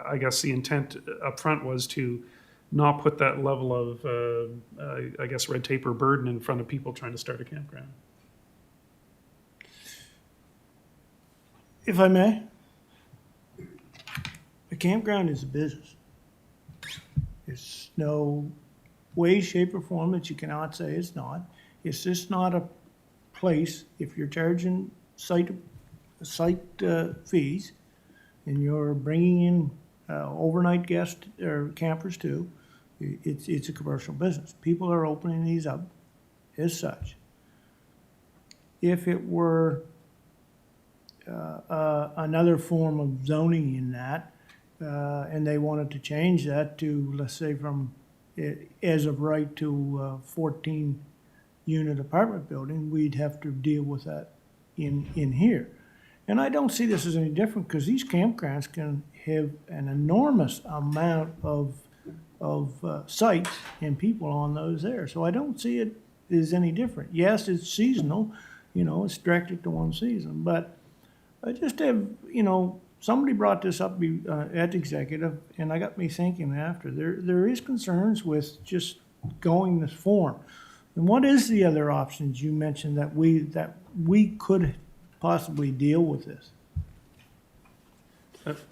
I guess the intent up front was to not put that level of, red tape or burden in front of people trying to start a campground. If I may, a campground is a business. It's no way, shape, or form that you cannot say it's not. It's just not a place, if you're charging site fees and you're bringing in overnight guests or campers too, it's a commercial business. People are opening these up as such. If it were another form of zoning in that, and they wanted to change that to, let's say, from as of right to 14 unit apartment building, we'd have to deal with that in here. And I don't see this as any different, because these campgrounds can have an enormous amount of sites and people on those there. So I don't see it as any different. Yes, it's seasonal, it's directed to one season, but I just have, somebody brought this up at executive, and I got me thinking after. There is concerns with just going this form. And what is the other options you mentioned that we could possibly deal with this?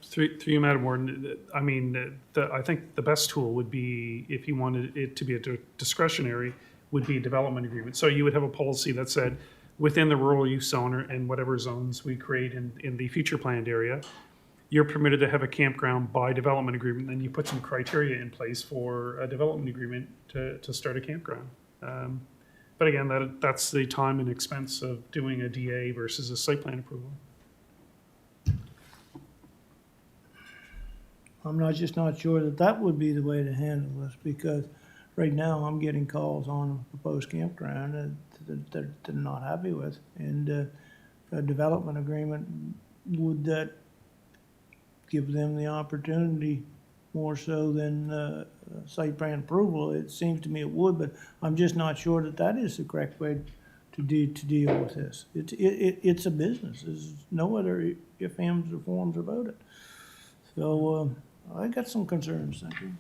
Through you, Madam Warden, I mean, I think the best tool would be, if you wanted it to be a discretionary, would be a development agreement. So you would have a policy that said, within the rural use zone and whatever zones we create in the future planned area, you're permitted to have a campground by development agreement, and you put some criteria in place for a development agreement to start a campground. But again, that's the time and expense of doing a DA versus a site plan approval. I'm just not sure that would be the way to handle this, because right now I'm getting calls on a proposed campground that they're not happy with. And a development agreement, would that give them the opportunity more so than site plan approval? It seems to me it would, but I'm just not sure that is the correct way to deal with this. It's a business. There's no other ifs, ands, or forms about it. So I got some concerns, thank you.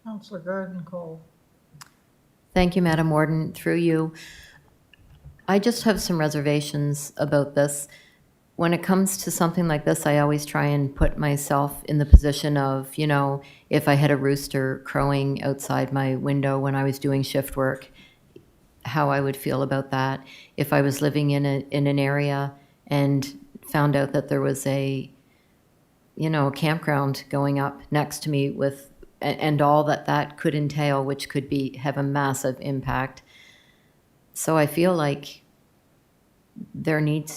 Councillor Garden Cole. Thank you, Madam Warden. Through you, I just have some reservations about this. When it comes to something like this, I always try and put myself in the position of, if I had a rooster crowing outside my window when I was doing shift work, how I would feel about that. If I was living in an area and found out that there was a campground going up next to me and all that could entail, which could have a massive impact. So I feel like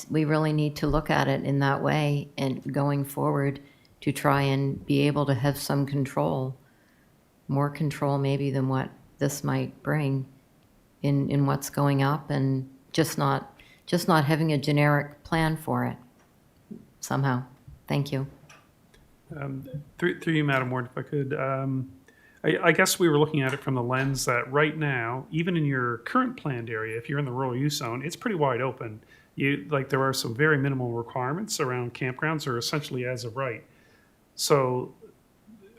we really need to look at it in that way, and going forward to try and be able to have some control, more control maybe than what this might bring in what's going up, and just not having a generic plan for it somehow. Thank you. Through you, Madam Ward, if I could, I guess we were looking at it from the lens that right now, even in your current planned area, if you're in the rural use zone, it's pretty wide open. There are some very minimal requirements around campgrounds, or essentially as of right. So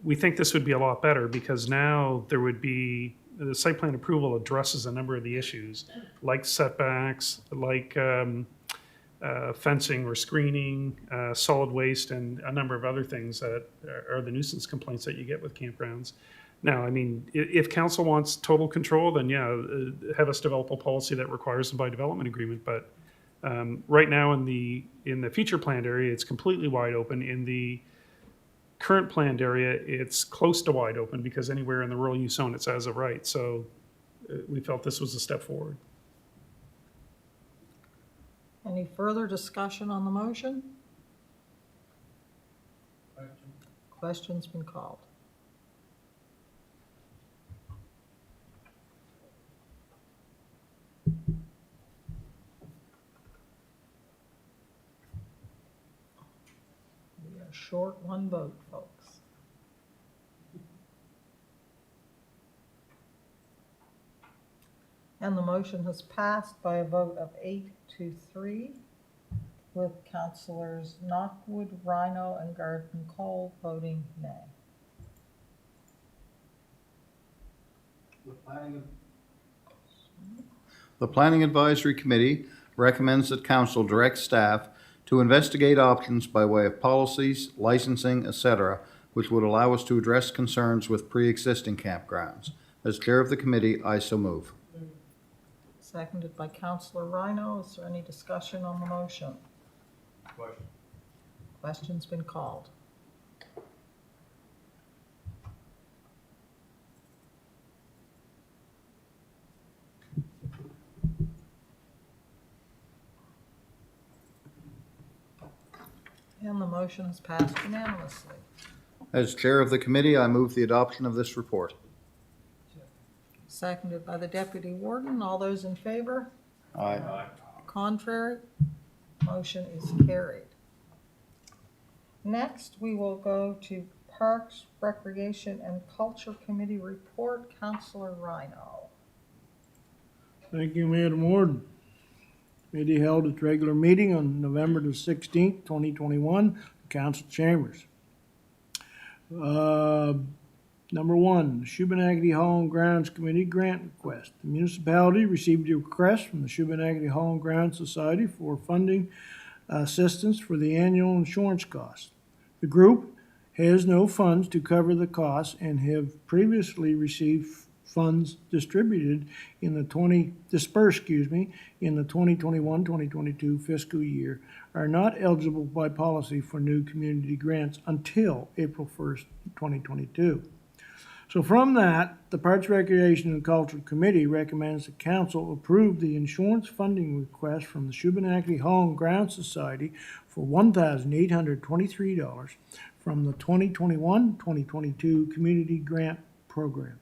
we think this would be a lot better, because now there would be, the site plan approval addresses a number of the issues, like setbacks, like fencing or screening, solid waste, and a number of other things that are the nuisance complaints that you get with campgrounds. Now, I mean, if council wants total control, then have us develop a policy that requires them by development agreement. But right now in the future planned area, it's completely wide open. In the current planned area, it's close to wide open, because anywhere in the rural use zone, it's as of right. So we felt this was a step forward. Any further discussion on the motion? Question's been called. We are short one vote, folks. And the motion has passed by a vote of 8-3, with Councillors Knockwood, Rhino, and Garden Cole voting nay. The Planning Advisory Committee recommends that council direct staff to investigate options by way of policies, licensing, etc., which would allow us to address concerns with pre-existing campgrounds. As chair of the committee, I so move. Seconded by Councillor Rhino. Is there any discussion on the motion? Question. Question's been called. And the motion has passed unanimously. As chair of the committee, I move the adoption of this report. Seconded by the Deputy Warden. All those in favor? Aye. Contrary? Motion is carried. Next, we will go to Parks, Recreation, and Culture Committee report. Councillor Rhino. Thank you, Madam Warden. Committee held its regular meeting on November the 16th, 2021, council chambers. Number one, the Shubenacadie Hall and Grounds Committee grant request. The municipality received a request from the Shubenacadie Hall and Grounds Society for funding assistance for the annual insurance costs. The group has no funds to cover the costs and have previously received funds distributed in the 2021-2022 fiscal year are not eligible by policy for new community grants until April 1st, 2022. So from that, the Parks, Recreation, and Cultural Committee recommends the council approve the insurance funding request from the Shubenacadie Hall and Grounds Society for $1,823 from the 2021-2022 Community Grant Program.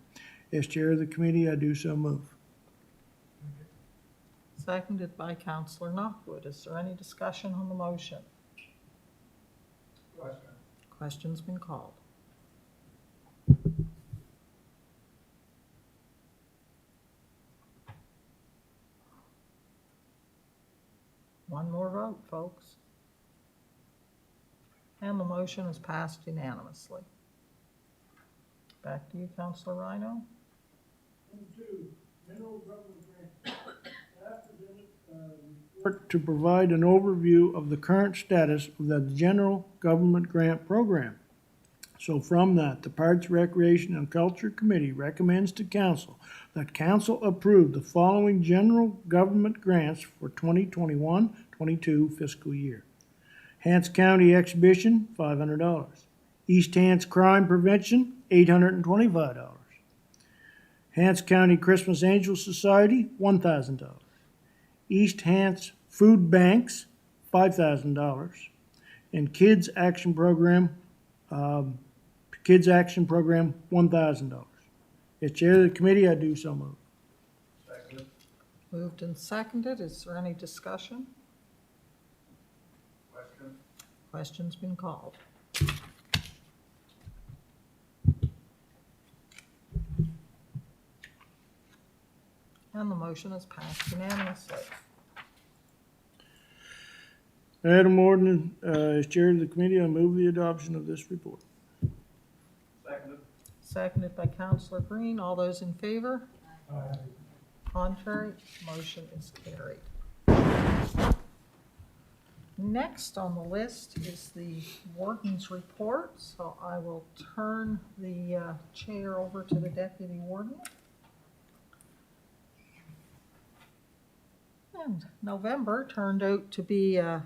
As chair of the committee, I do so move. Seconded by Councillor Knockwood. Is there any discussion on the motion? Question's been called. One more vote, folks. And the motion is passed unanimously. Back to you, Councillor Rhino. To provide an overview of the current status of the general government grant program. So from that, the Parks, Recreation, and Culture Committee recommends to council that council approve the following general government grants for 2021-22 fiscal year. Hants County Exhibition, $500. East Hants Crime Prevention, $825. Hants County Christmas Angel Society, $1,000. East Hants Food Banks, $5,000. And Kids Action Program, $1,000. As chair of the committee, I do so move. Second. Moved and seconded. Is there any discussion? Question. Question's been called. And the motion is passed unanimously. Madam Warden, as chair of the committee, I move the adoption of this report. Seconded. Seconded by Councillor Green. All those in favor? Aye. Contrary? Motion is carried. Next on the list is the warden's report. So I will turn the chair over to the deputy warden. And November turned out to be a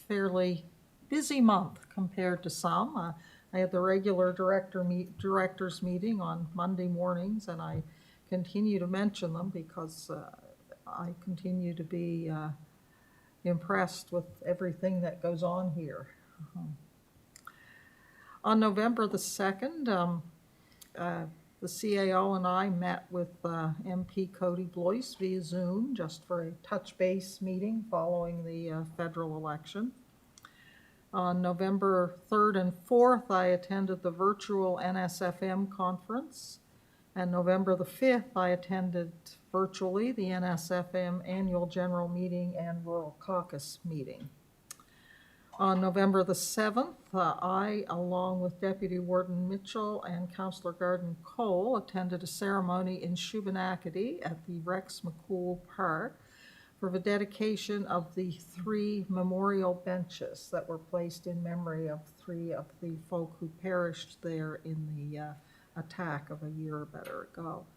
fairly busy month compared to some. I had the regular directors meeting on Monday mornings, and I continue to mention them because I continue to be impressed with everything that goes on here. On November the 2nd, the CAO and I met with MP Cody Blois via Zoom just for a touch base meeting following the federal election. On November 3rd and 4th, I attended the virtual NSFM conference. And November the 5th, I attended virtually the NSFM annual general meeting and rural caucus meeting. On November the 7th, I, along with Deputy Warden Mitchell and Councillor Garden Cole, attended a ceremony in Shubenacadie at the Rex McCool Park for the dedication of the 3 memorial benches that were placed in memory of 3 of the folk who perished there in the attack of a year or better ago.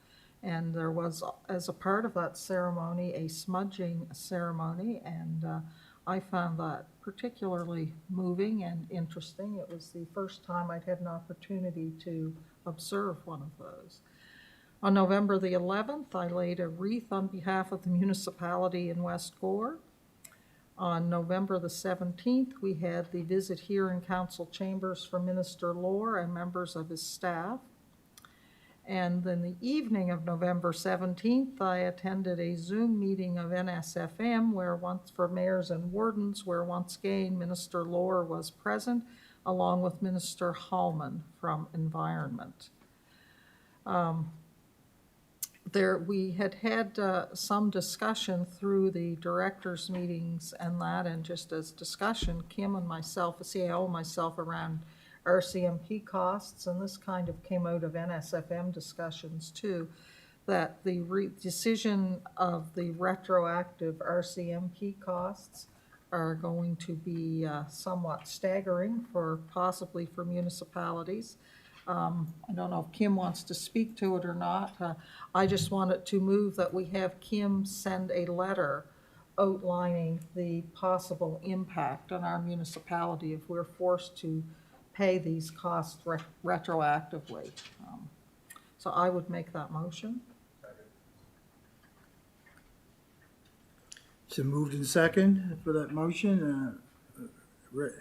And there was, as a part of that ceremony, a smudging ceremony, and I found that particularly moving and interesting. It was the first time I'd had an opportunity to observe one of those. On November the 11th, I laid a wreath on behalf of the municipality in West Gore. On November the 17th, we had the visit here in council chambers for Minister Lohr and members of his staff. And then the evening of November 17th, I attended a Zoom meeting of NSFM for mayors and wardens, where once again Minister Lohr was present, along with Minister Hallman from Environment. we had some discussion through the directors' meetings and that, and just as discussion, Kim and myself, the CAO, myself, around RCMP costs, and this kind of came out of NSFM discussions too, that the decision of the retroactive RCMP costs are going to be somewhat staggering possibly for municipalities. I don't know if Kim wants to speak to it or not. I just wanted to move that we have Kim send a letter outlining the possible impact on our municipality if we're forced to pay these costs retroactively. So I would make that motion. So moved in second for that motion.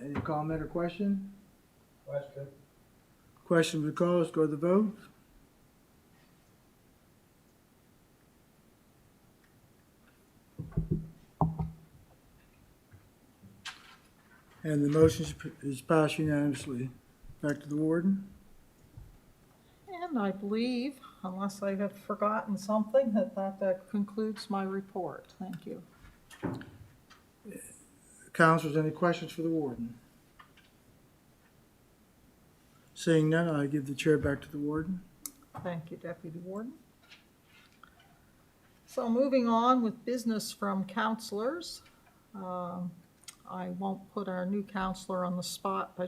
Any comment or question? Question for the call. Let's go to the vote. And the motion is passed unanimously. Back to the warden. And I believe, unless I have forgotten something, that concludes my report. Thank you. Councilors, any questions for the warden? Seeing none, I give the chair back to the warden. Thank you, Deputy Warden. So moving on with business from councillors. I won't put our new councillor on the spot by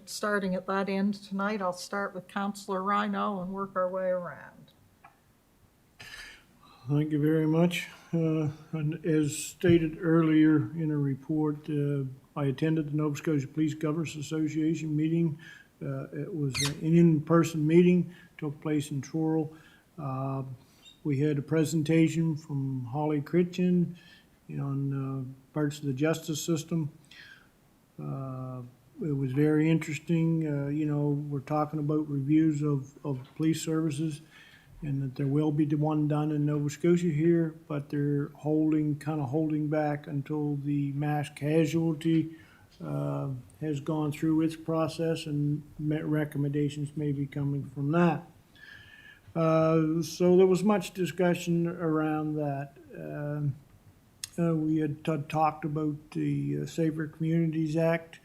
starting at that end tonight. I'll start with Councillor Rhino and work our way around. Thank you very much. And as stated earlier in a report, I attended the Nova Scotia Police Governors Association meeting. It was an in-person meeting, took place in Truro. We had a presentation from Holly Critchin on parts of the justice system. It was very interesting. We're talking about reviews of police services, and that there will be one done in Nova Scotia here, but they're kind of holding back until the mass casualty has gone through its process, and recommendations may be coming from that. So there was much discussion around that. We had talked about the Safer Communities Act,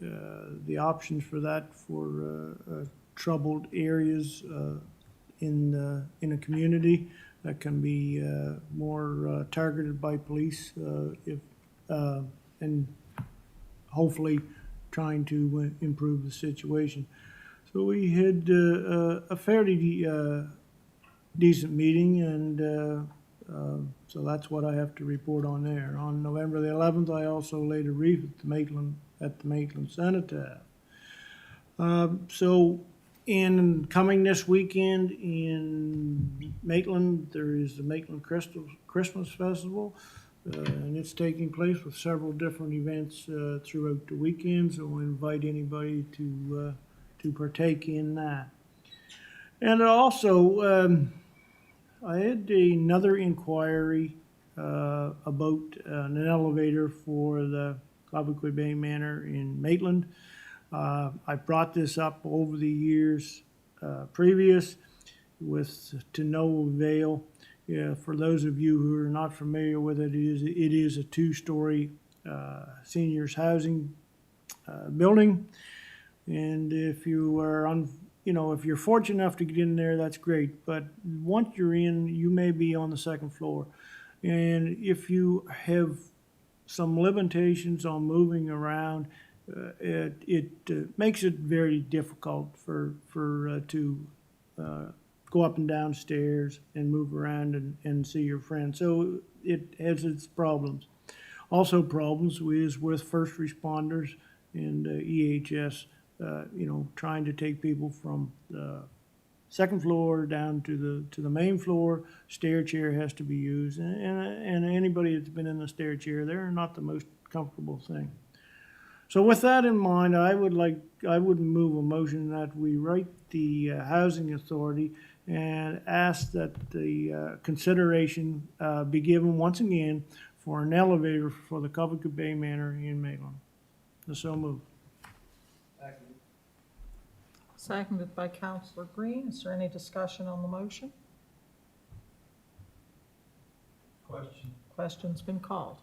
the options for that for troubled areas in a community that can be more targeted by police, and hopefully trying to improve the situation. So we had a fairly decent meeting, and so that's what I have to report on there. On November the 11th, I also laid a wreath at the Maitland Cenotaph. So in coming this weekend in Maitland, there is the Maitland Christmas Festival, and it's taking place with several different events throughout the weekend, so I invite anybody to partake in that. And also, I had another inquiry about an elevator for the Clavicle Bay Manor in Maitland. I brought this up over the years previous to no avail. For those of you who are not familiar with it, it is a two-story seniors housing building. And if you are if you're fortunate enough to get in there, that's great. But once you're in, you may be on the second floor. And if you have some limitations on moving around, it makes it very difficult to go up and down stairs and move around and see your friends. So it has its problems. Also problems with first responders and EHS. Trying to take people from the second floor down to the main floor. Stair chair has to be used, and anybody that's been in the stair chair, they're not the most comfortable thing. So with that in mind, I would move a motion that we write the Housing Authority and ask that the consideration be given once again for an elevator for the Clavicle Bay Manor in Maitland. So moved. Seconded by Councillor Green. Is there any discussion on the motion? Question's been called.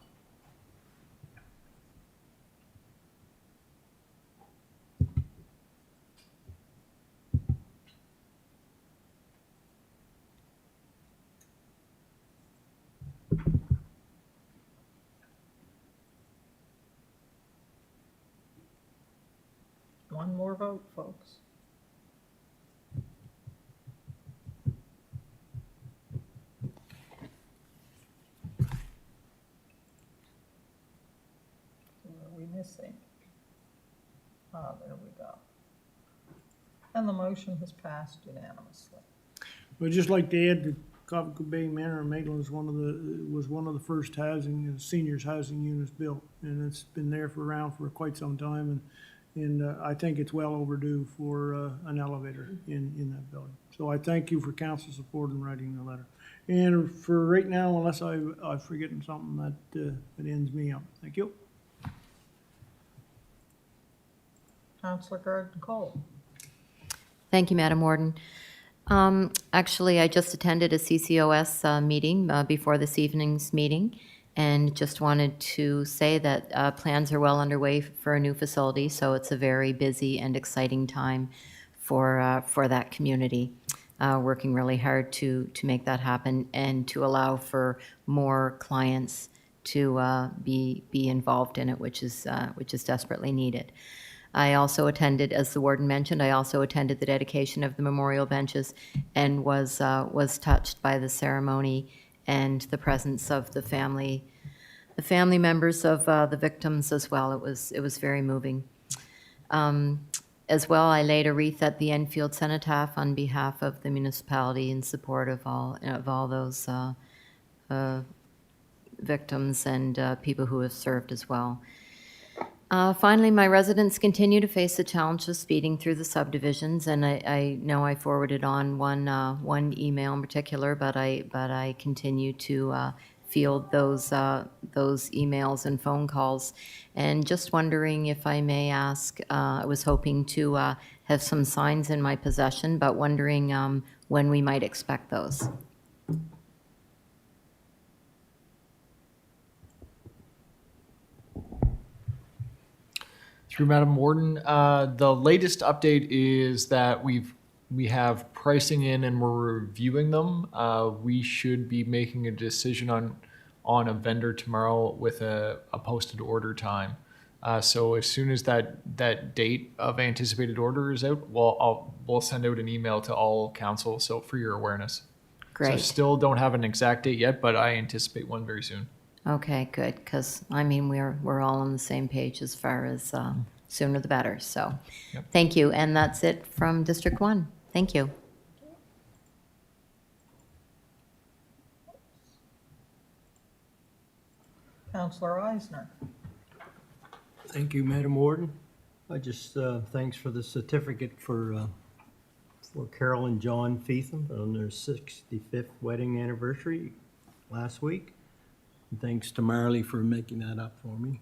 One more vote, folks. Who are we missing? Ah, there we go. And the motion has passed unanimously. I'd just like to add that Clavicle Bay Manor in Maitland was one of the first seniors housing units built, and it's been there around for quite some time, and I think it's well overdue for an elevator in that building. So I thank you for council support in writing the letter. And for right now, unless I'm forgetting something, that ends me up. Thank you. Councillor Garden-Cole. Thank you, Madam Warden. Actually, I just attended a CCOS meeting before this evening's meeting, and just wanted to say that plans are well underway for a new facility, so it's a very busy and exciting time for that community. Working really hard to make that happen and to allow for more clients to be involved in it, which is desperately needed. I also attended, as the warden mentioned, I also attended the dedication of the memorial benches and was touched by the ceremony and the presence of the family members of the victims as well. It was very moving. As well, I laid a wreath at the Enfield cenotaph on behalf of the municipality in support of all those victims and people who have served as well. Finally, my residents continue to face the challenge of speeding through the subdivisions, and I know I forwarded on one email in particular, but I continue to field those emails and phone calls. And just wondering if I may ask, I was hoping to have some signs in my possession, but wondering when we might expect those. Through Madam Warden, the latest update is that we have pricing in and we're reviewing them. We should be making a decision on a vendor tomorrow with a posted order time. So as soon as that date of anticipated order is out, we'll send out an email to all council. So for your awareness. Great. So I still don't have an exact date yet, but I anticipate one very soon. Okay, good, because I mean we're all on the same page as far as sooner the better. So, Yep. Thank you, and that's it from District 1. Thank you. Councillor Eisner. Thank you, Madam Warden. I just, thanks for the certificate for Carol and John Feetham on their 65th wedding anniversary last week. And thanks to Marley for making that up for me.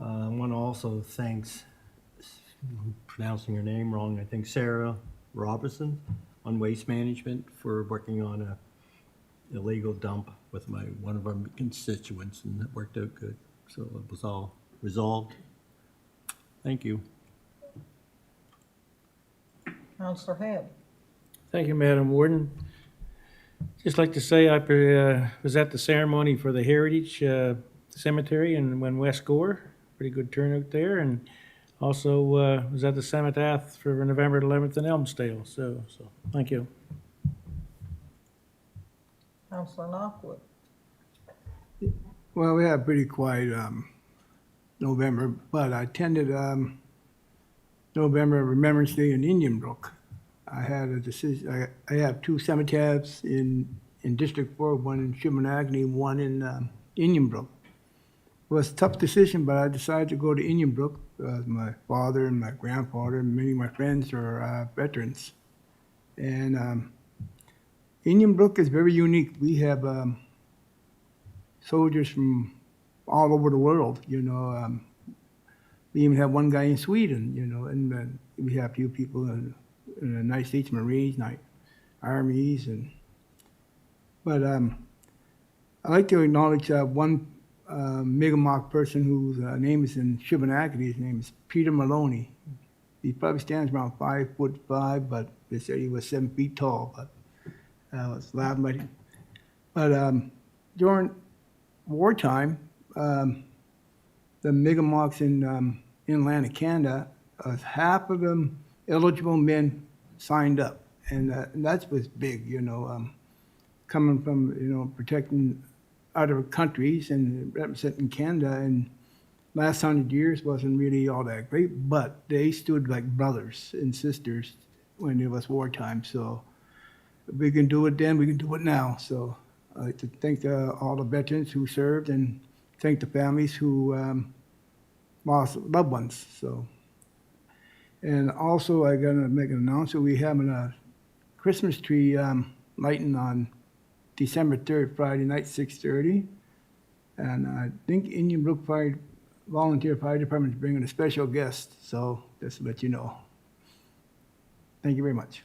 I want to also thanks, I'm pronouncing her name wrong, I think Sarah Robertson on Waste Management for working on a illegal dump with one of our constituents, and that worked out good. So it was all resolved. Thank you. Councillor Head. Thank you, Madam Warden. Just like to say I was at the ceremony for the Heritage Cemetery in West Gore. Pretty good turnout there, and also was at the cenotaph for November 11th in Elmsdale. So thank you. Councillor Knockwood. Well, we had a pretty quiet November, but I attended November Remembrance Day in Indian Brook. I had a decision. I have two cenotaphs in District 4, one in Shimonagny, one in Indian Brook. It was a tough decision, but I decided to go to Indian Brook. My father and my grandfather and many of my friends are veterans. And Indian Brook is very unique. We have soldiers from all over the world, you know. We even have one guy in Sweden, you know, and we have a few people in the United States Marines, Armies, but I'd like to acknowledge one Mi'kmaq person whose name is in Shubenacadie. His name is Peter Maloney. He probably stands around 5'5", but they said he was 7 feet tall. But I was laughing at him. But during wartime, the Mi'kmaqs in Atlantic Canada, half of them eligible men signed up, and that was big, coming from protecting other countries and representing Canada. And last 100 years wasn't really all that great, but they stood like brothers and sisters when it was wartime. So if we can do it then, we can do it now. So I'd like to thank all the veterans who served and thank the families who lost loved ones. So, and also I gotta make an announcement. We having a Christmas tree lighting on December 3rd, Friday night, 6:30. And I think Indian Brook Volunteer Fire Department is bringing a special guest. So just to let you know. Thank you very much.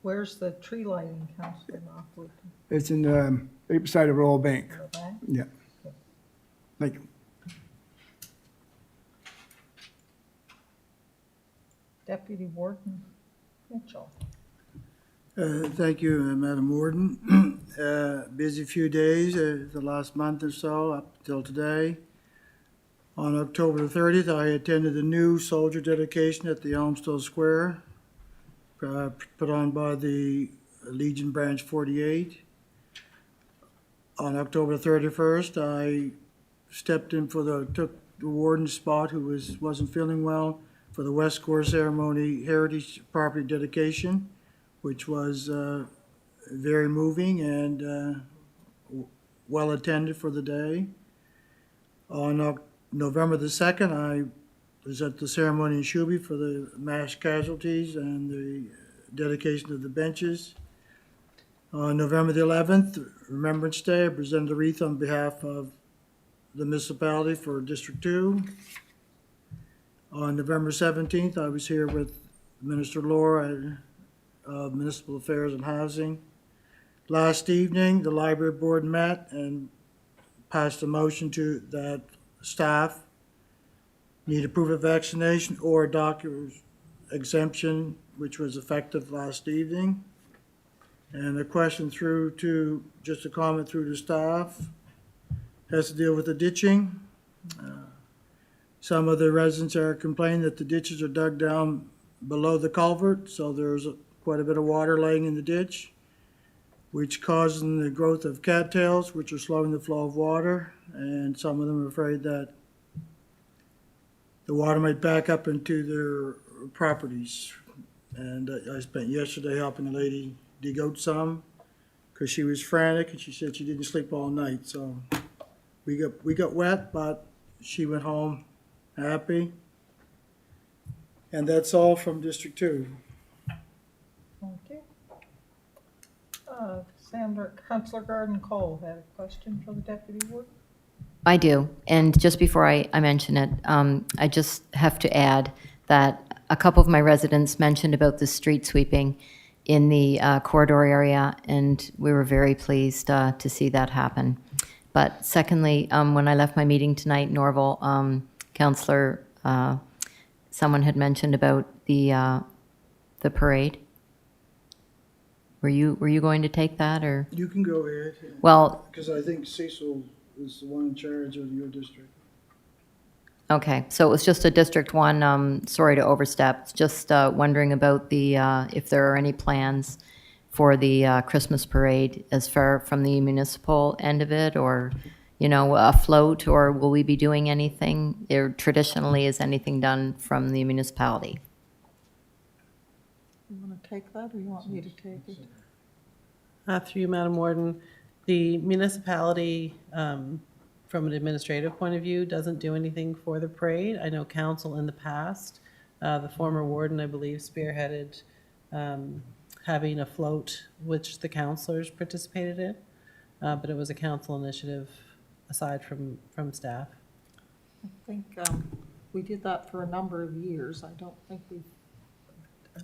Where's the tree lighting, Councillor Knockwood? It's in the right beside the Royal Bank. Okay. Yeah. Thank you. Deputy Warden Mitchell. Thank you, Madam Warden. Busy few days, the last month or so, up till today. On October the 30th, I attended the new soldier dedication at the Elmstone Square, put on by the Legion Branch 48. On October 31st, I stepped in took the warden's spot who wasn't feeling well for the West Core Ceremony Heritage Property Dedication, which was very moving and well attended for the day. On November the 2nd, I was at the ceremony in Shuby for the mass casualties and the dedication of the benches. On November the 11th, Remembrance Day, I presented a wreath on behalf of the municipality for District 2. On November 17th, I was here with Minister Laura of Municipal Affairs and Housing. Last evening, the library board met and passed a motion that staff need a proof of vaccination or a doctor's exemption, which was effective last evening. And a question just a comment through to staff, has to deal with the ditching. Some of the residents are complaining that the ditches are dug down below the culvert, so there's quite a bit of water laying in the ditch, which causes the growth of cattails, which are slowing the flow of water. And some of them are afraid that the water might back up into their properties. And I spent yesterday helping a lady dig out some because she was frantic and she said she didn't sleep all night. So we got wet, but she went home happy. And that's all from District 2. Thank you. Councillor Garden Cole had a question for the Deputy Warden. I do. And just before I mention it, I just have to add that a couple of my residents mentioned about the street sweeping in the corridor area, and we were very pleased to see that happen. But secondly, when I left my meeting tonight in Norval, Councillor, someone had mentioned about the parade. Were you going to take that, or? You can go ahead. Well, because I think Cecil is the one in charge of your district. okay, so it was just a District 1, sorry to overstep, just wondering about the, if there are any plans for the Christmas parade as far from the municipal end of it, or, a float, or will we be doing anything? Or traditionally, is anything done from the municipality? You want to take that, or you want me to take it? Through you, Madam Warden, the municipality, from an administrative point of view, doesn't do anything for the parade. I know council in the past, the former warden, I believe, spearheaded having a float, which the councillors participated in, but it was a council initiative aside from staff. I think we did that for a number of years. I don't think we've...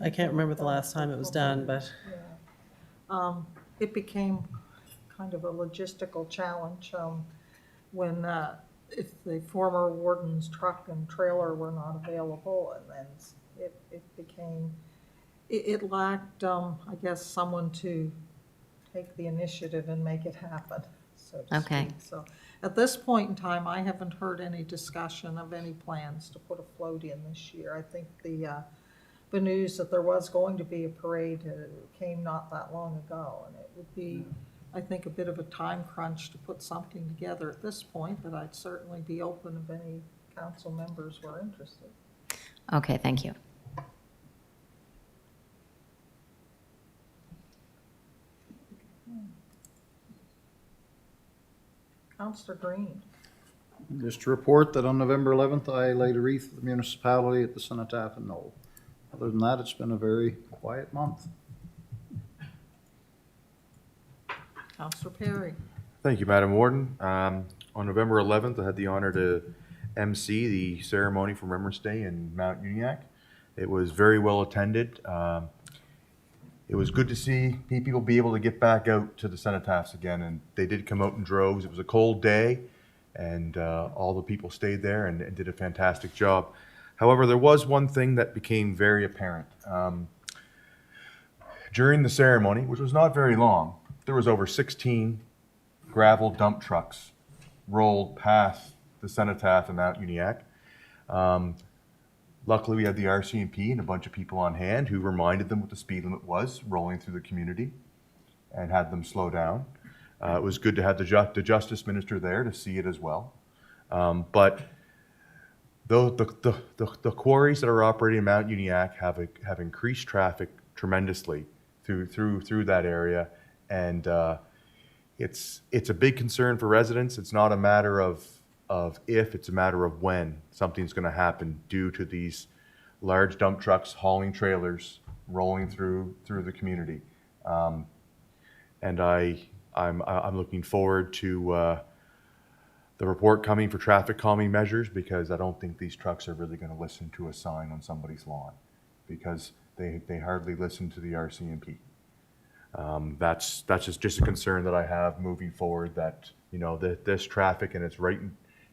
I can't remember the last time it was done, but... Yeah. It became kind of a logistical challenge when if the former warden's truck and trailer were not available, and then it became, it lacked, I guess, someone to take the initiative and make it happen, so to Okay. speak. So at this point in time, I haven't heard any discussion of any plans to put a float in this year. I think the news that there was going to be a parade came not that long ago, and it would be, I think, a bit of a time crunch to put something together at this point, but I'd certainly be open if any council members were interested. Okay, thank you. Councillor Green. Just to report that on November 11th, I laid a wreath at the municipality at the Cenotaph and Knoll. Other than that, it's been a very quiet month. Councillor Perry. Thank you, Madam Warden. On November 11th, I had the honor to MC the ceremony for Remembrance Day in Mount Uniacke. It was very well attended. It was good to see people be able to get back out to the cenotaphs again, and they did come out in droves. It was a cold day, and all the people stayed there and did a fantastic job. However, there was one thing that became very apparent. During the ceremony, which was not very long, there was over 16 gravel dump trucks rolled past the cenotaph in Mount Uniacke. Luckily, we had the RCMP and a bunch of people on hand who reminded them what the speed limit was rolling through the community and had them slow down. It was good to have the Justice Minister there to see it as well. But the quarries that are operating in Mount Uniacke have increased traffic tremendously through that area, and it's a big concern for residents. It's not a matter of if, it's a matter of when something's going to happen due to these large dump trucks hauling trailers rolling through the community. And I'm looking forward to the report coming for traffic calming measures, because I don't think these trucks are really going to listen to a sign on somebody's lawn, because they hardly listen to the RCMP. That's just a concern that I have moving forward, that, you know, this traffic, and it's right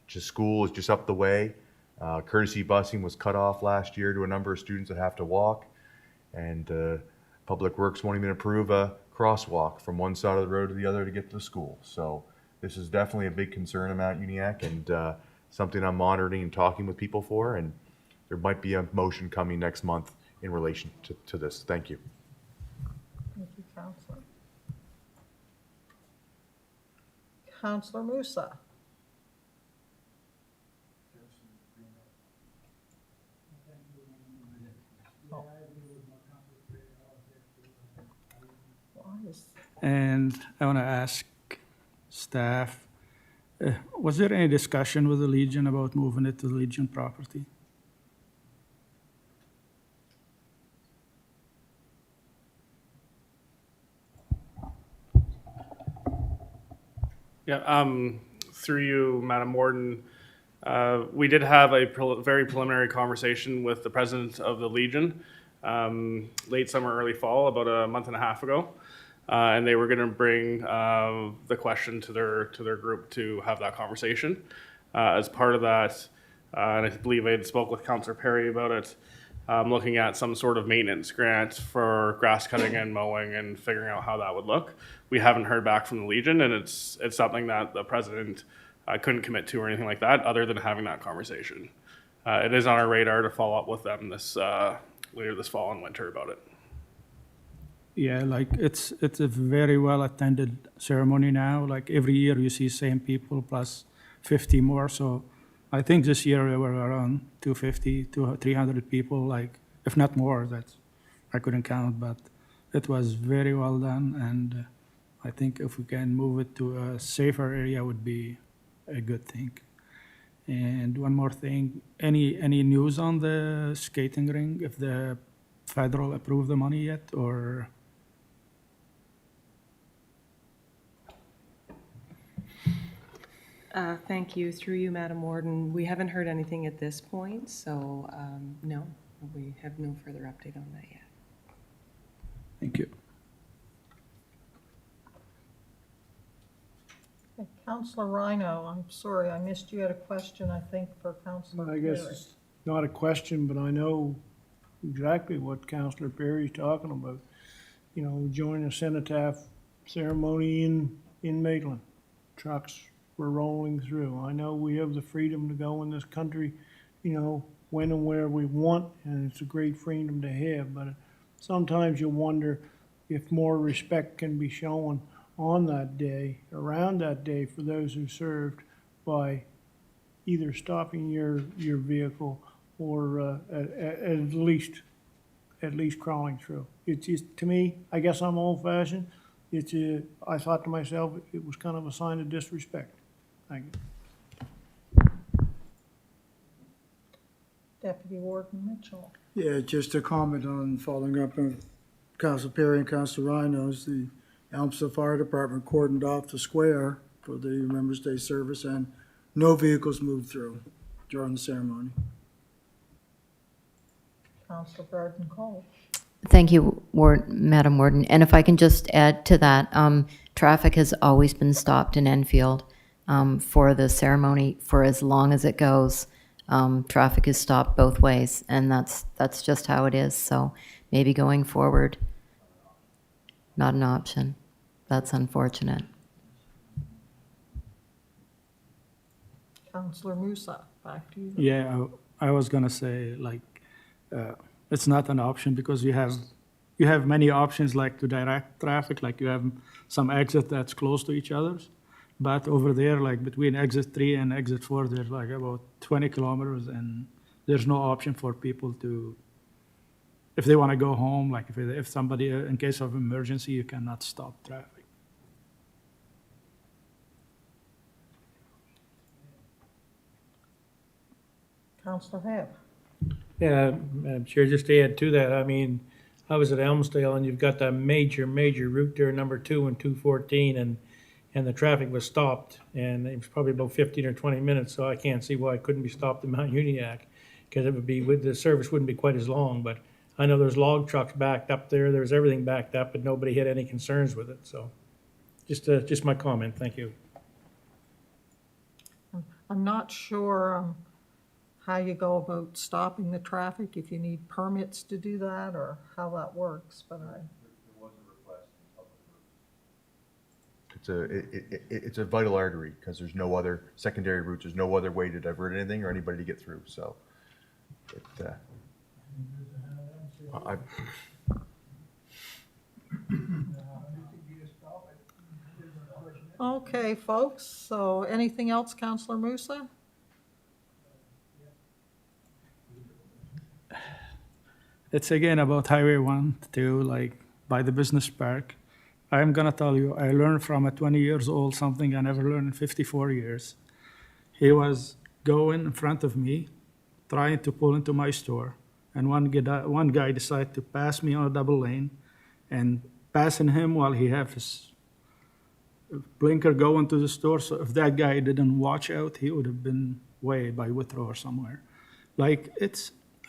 to school is just up the way. Courtesy busing was cut off last year to a number of students that have to walk, and Public Works won't even approve a crosswalk from one side of the road to the other to get to the school. So this is definitely a big concern in Mount Uniacke, and something I'm monitoring and talking with people for, and there might be a motion coming next month in relation to this. Thank you. Thank you, Councillor. Councillor Musa. And I want to ask staff, was there any discussion with the Legion about moving it to the Legion property? Yeah, through you, Madam Warden, we did have a very preliminary conversation with the president of the Legion late summer, early fall, about a month and a half ago. And they were going to bring the question to their group to have that conversation. As part of that, and I believe I had spoke with Councillor Perry about it, looking at some sort of maintenance grant for grass cutting and mowing and figuring out how that would look. We haven't heard back from the Legion, and it's something that the president couldn't commit to or anything like that, other than having that conversation. It is on our radar to follow up with them later this fall and winter about it. Yeah, like it's a very well attended ceremony now. Like every year you see same people plus 50 more. So I think this year we were around 250 to 300 people, like if not more. That's, I couldn't count, but it was very well done. And I think if we can move it to a safer area would be a good thing. And one more thing, any news on the skating rink, if the federal approved the money yet, or? Thank you. Through you, Madam Warden, we haven't heard anything at this point, so no, we have no further update on that yet. Thank you. Councillor Rhino, I'm sorry, I missed you had a question, I think, for Councillor I guess Perry. it's not a question, but I know exactly what Councillor Perry's talking about. You know, joining a cenotaph ceremony in Maitland. Trucks were rolling through. I know we have the freedom to go in this country, you know, when and where we want, and it's a great freedom to have, but sometimes you wonder if more respect can be shown on that day, around that day, for those who served by either stopping your vehicle or at least crawling through. It's just, to me, I guess I'm old-fashioned. I thought to myself, it was kind of a sign of disrespect. Thank you. Deputy Warden Mitchell. Yeah, just a comment on following up on Council Perry and Council Rhinos. The Elmsted Fire Department cordoned off the square for the Remembrance Day service, and no vehicles moved through during the ceremony. Councillor Garden Cole. Thank you, Madam Warden. And if I can just add to that, traffic has always been stopped in Enfield for the ceremony for as long as it goes. Traffic is stopped both ways, and that's just how it is. So maybe going forward, not an option. That's unfortunate. Councillor Musa, back to you. Yeah, I was gonna say, like, it's not an option because you have many options, like to direct traffic, like you have some exit that's close to each other's. But over there, like between exit 3 and exit 4, there's like about 20 kilometers, and there's no option for people to, if they want to go home, like if somebody, in case of emergency, you cannot stop traffic. Councillor Hebb. Yeah, Madam Chair, just to add to that, I mean, I was at Elmsdale, and you've got that major route there, number 2 and 214, and the traffic was stopped, and it was probably about 15 or 20 minutes, so I can't see why it couldn't be stopped in Mount Uniac, because it would be, the service wouldn't be quite as long, but I know there's log trucks backed up there's everything backed up, but nobody had any concerns with it, so just my comment, thank you. I'm not sure how you go about stopping the traffic, if you need permits to do that, or how that works, but It's a vital artery because there's no other secondary routes. There's no other way to divert anything or anybody to get through. So, Okay, folks, so anything else, Councillor Musa? It's again about Highway 1 to like by the business park. I'm gonna tell you, I learned from a 20 years old something I never learned in 54 years. He was going in front of me, trying to pull into my store, and one guy decided to pass me on a double lane, and passing him while he have his blinker going to the store. So if that guy didn't watch out, he would have been way by Withrow or somewhere. Like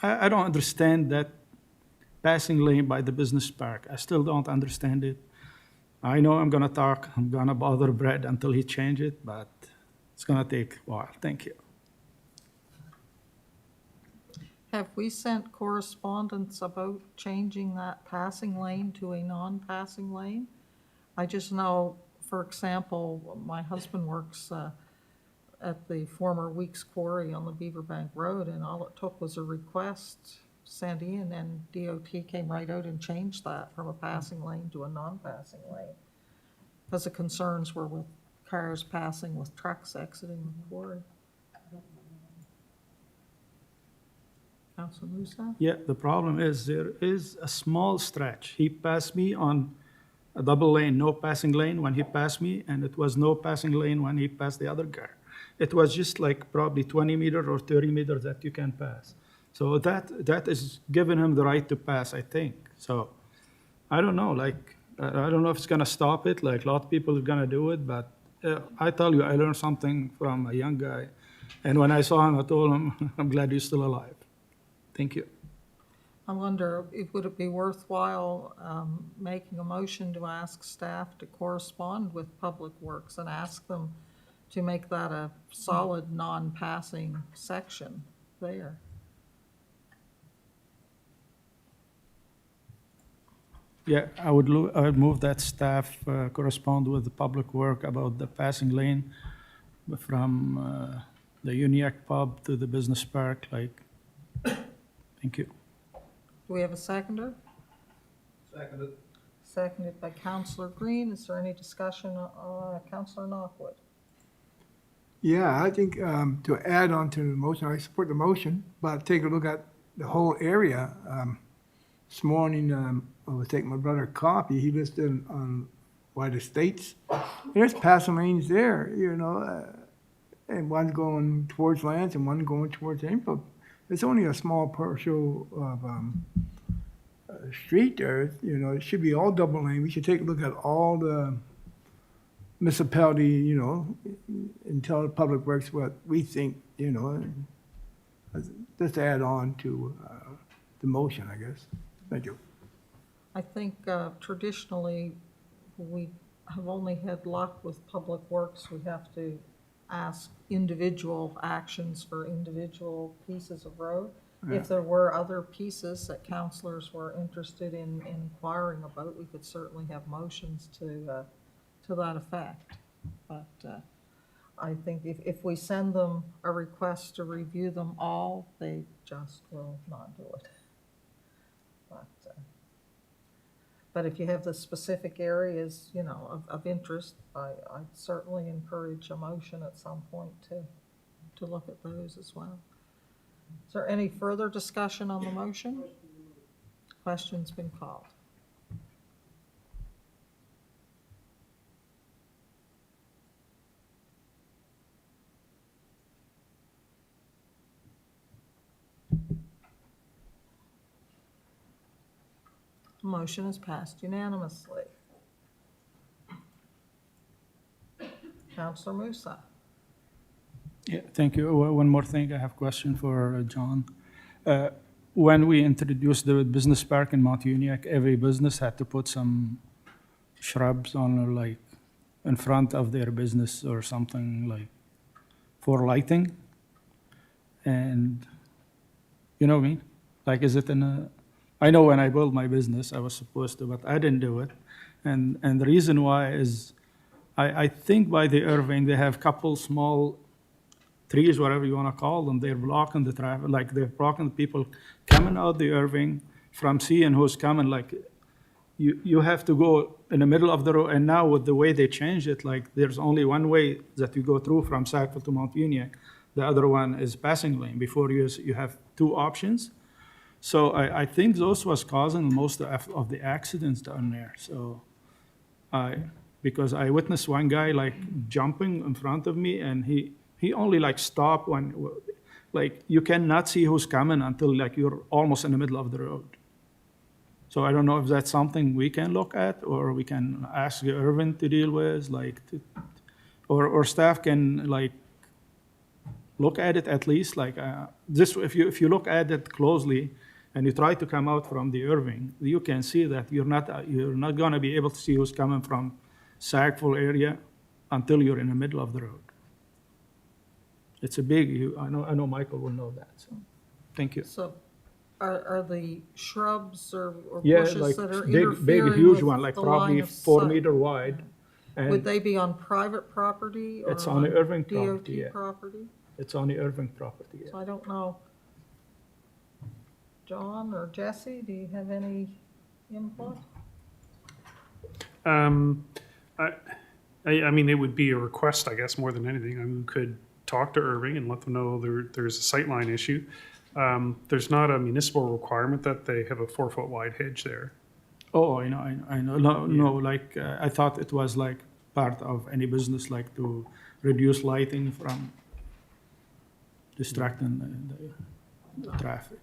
I don't understand that passing lane by the business park. I still don't understand it. I know I'm gonna bother Brad until he change it, but it's gonna take a while. Thank you. Have we sent correspondence about changing that passing lane to a non-passing lane? I just know, for example, my husband works at the former Weeks Quarry on the Beaverbank Road, and all it took was a request sent in, and DOT came right out and changed that from a passing lane to a non-passing lane, because the concerns were with cars passing with trucks exiting the quarry. Councilor Musa? Yeah, the problem is there is a small stretch. He passed me on a double lane, no passing lane when he passed me, and it was no passing lane when he passed the other guy. It was just like probably 20 meters or 30 meters that you can pass. So that is giving him the right to pass, I think. So I don't know, like, I don't know if it's gonna stop it, like a lot of people are gonna do it, but I tell you, I learned something from a young guy. And when I saw him, I told him, I'm glad you're still alive. Thank you. I wonder, would it be worthwhile making a motion to ask staff to correspond with Public Works and ask them to make that a solid non-passing section there. Yeah, I would move that staff correspond with the public work about the passing lane from the Uniac Pub to the business park, like, thank you. Do we have a seconder? Seconded. Seconded by Councillor Green. Is there any discussion, Councillor Knockwood? Yeah, I think to add on to the motion, I support the motion, but take a look at the whole area. This morning, I was taking my brother coffee. He lives on White Estates. There's passing lanes there, you know, and one going towards Lance and one going towards Infield. It's only a small partial of street there, you know. It should be all double lane. We should take a look at all the municipality, you know, and tell the public works what we think, you know, just add on to the motion, I guess. Thank you. I think traditionally, we have only had luck with public works. We have to ask individual actions for individual pieces of road. Yeah. If there were other pieces that councillors were interested in inquiring about, we could certainly have motions to that effect. But I think if we send them a request to review them all, they just will not do it. But if you have the specific areas, you know, of interest, I'd certainly encourage a motion at some point to look at those as well. Is there any further discussion on the motion? Question's been called. Motion is passed unanimously. Councillor Musa. Yeah, thank you. One more thing, I have a question for John. When we introduced the business park in Mount Uniac, every business had to put some shrubs on, like, in front of their business or something, like, for lighting. And, you know what I mean? Like, is it in a, I know when I built my business, I was supposed to, but I didn't do it. And the reason why is, I think by the Irving, they have couple small trees, whatever you want to call them. They're blocking the traffic, like they're blocking the people coming out the Irving from seeing who's coming. Like, you have to go in the middle of the road. And now with the way they changed it, like there's only one way that you go through from Sackville to Mount Uniac. The other one is passing lane. Before you have two options. So I think those was causing most of the accidents down there. So because I witnessed one guy like jumping in front of me, and he only like stopped when, like, you cannot see who's coming until like you're almost in the middle of the road. So I don't know if that's something we can look at, or we can ask Irvin to deal with, like, or staff can like look at it at least, like this. If you look at it closely and you try to come out from the Irving, you can see that you're not going to be able to see who's coming from Sackville area until you're in the middle of the road. It's a big. I know Michael will know that. So, thank you. So, are the shrubs or Yeah, bushes like that are big, interfering huge with one, like the probably line of 4 sight? meter wide. And Would they be on private property or It's on the Irving DOT property, yeah. property? It's on the Irving property. Yeah. So I don't know. John or Jesse, do you have any input? I mean, it would be a request, I guess, more than anything. I mean, we could talk to Irving and let them know there's a sightline issue. There's not a municipal requirement that they have a 4-foot wide hedge there. Oh, I know. No, like I thought it was like part of any business, like to reduce lighting from distracting the traffic.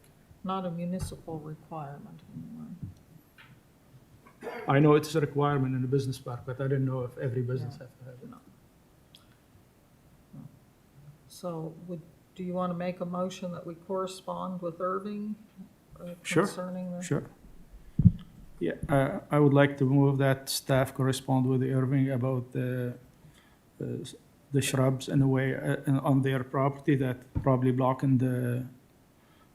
Not a municipal requirement anyway. I know it's a requirement in the business park, but I didn't know if every business has to have it. So do you want to make a motion that we correspond with Irving Sure, concerning this? sure. Yeah, I would like to move that staff correspond with Irving about the the shrubs in a way on their property that probably blocking the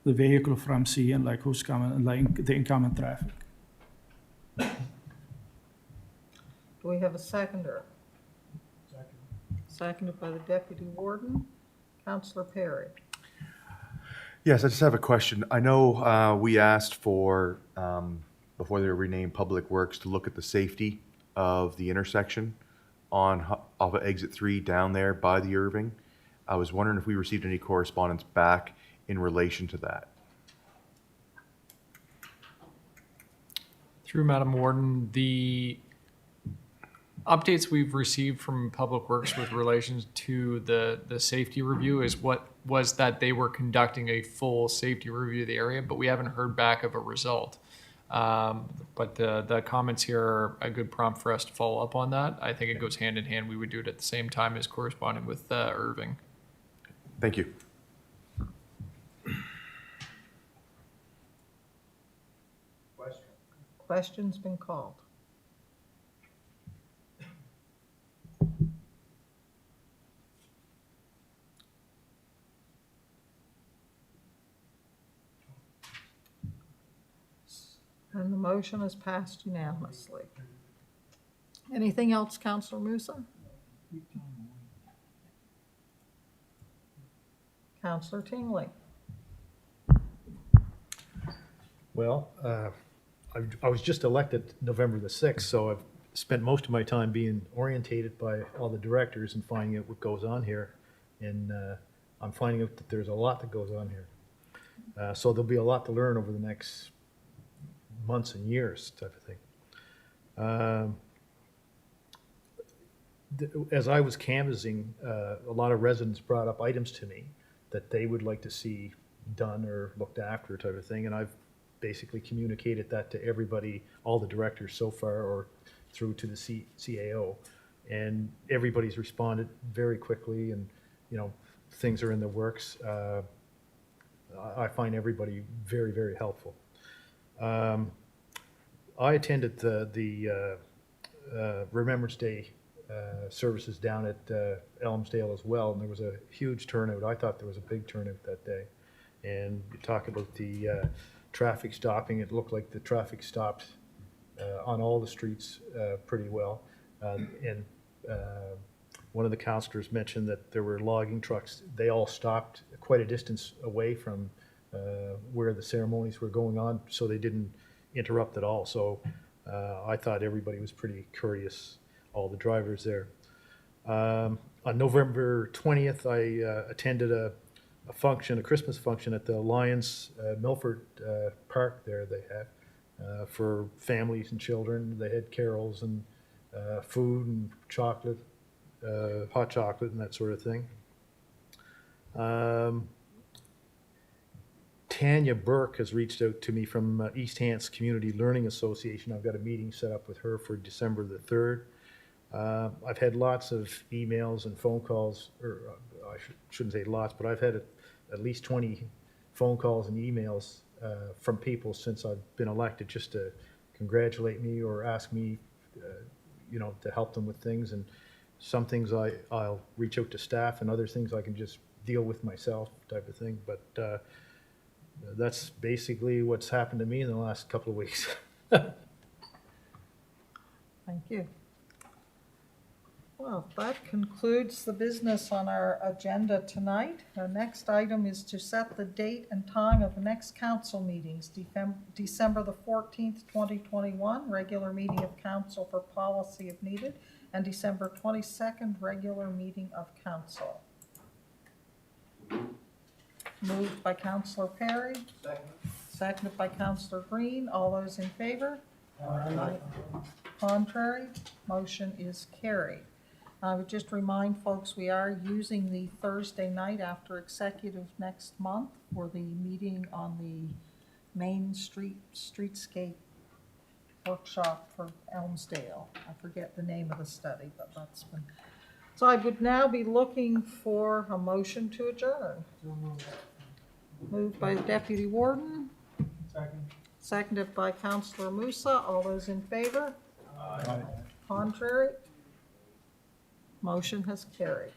vehicle from seeing like who's coming, like the incoming traffic. Do we have a seconder? Seconded by the deputy warden. Councillor Perry. Yes, I just have a question. I know we asked for, before they were renamed Public Works, to look at the safety of the intersection off of exit 3 down there by the Irving. I was wondering if we received any correspondence back in relation to that. Through Madam Warden, the updates we've received from Public Works with relation to the safety review was that they were conducting a full safety review of the area, but we haven't heard back of a result. But the comments here are a good prompt for us to follow up on that. I think it goes hand in hand. We would do it at the same time as corresponding with Irving. Thank you. Question's been called. And the motion is passed unanimously. Anything else, Councillor Musa? Councillor Tingley. Well, I was just elected November the 6th, so I've spent most of my time being orientated by all the directors and finding out what goes on here. And I'm finding out that there's a lot that goes on here. So there'll be a lot to learn over the next months and years type of thing. As I was canvassing, a lot of residents brought up items to me that they would like to see done or looked after type of thing, and I've basically communicated that to everybody, all the directors so far, or through to the CAO, and everybody's responded very quickly, and things are in the works. I find everybody very, very helpful. I attended the Remembrance Day services down at Elmsdale as well, and there was a huge turnout. I thought there was a big turnout that day. And you talk about the traffic stopping, it looked like the traffic stopped on all the streets pretty well. And one of the councillors mentioned that there were logging trucks. They all stopped quite a distance away from where the ceremonies were going on, so they didn't interrupt at all. So I thought everybody was pretty courteous, all the drivers there. On November 20th, I attended a Christmas function at the Lions Milford Park there they had for families and children. They had carols and food and chocolate, hot chocolate and that sort of thing. Tanya Burke has reached out to me from East Hants Community Learning Association. I've got a meeting set up with her for December the 3rd. I've had lots of emails and phone calls, or I shouldn't say lots, but I've had at least 20 phone calls and emails from people since I've been elected, just to congratulate me or ask me, to help them with things. And some things I'll reach out to staff, and other things I can just deal with myself type of thing. But that's basically what's happened to me in the last couple of weeks. Thank you. Well, that concludes the business on our agenda tonight. Our next item is to set the date and time of the next council meetings, December the 14th, 2021, regular meeting of council for policy if needed, and December 22nd, regular meeting of council. Moved by Councillor Perry. Seconded by Councillor Green. All those in favor? Aye. Contrary? Motion is carried. I would just remind folks we are using the Thursday night after executive next month for the meeting on the Main Streetscape workshop for Elmsdale. I forget the name of the study, but that's been. So I would now be looking for a motion to adjourn. Moved by the Deputy Warden. Second. Seconded by Councillor Musa. All those in favor? Aye. Contrary? Motion has carried.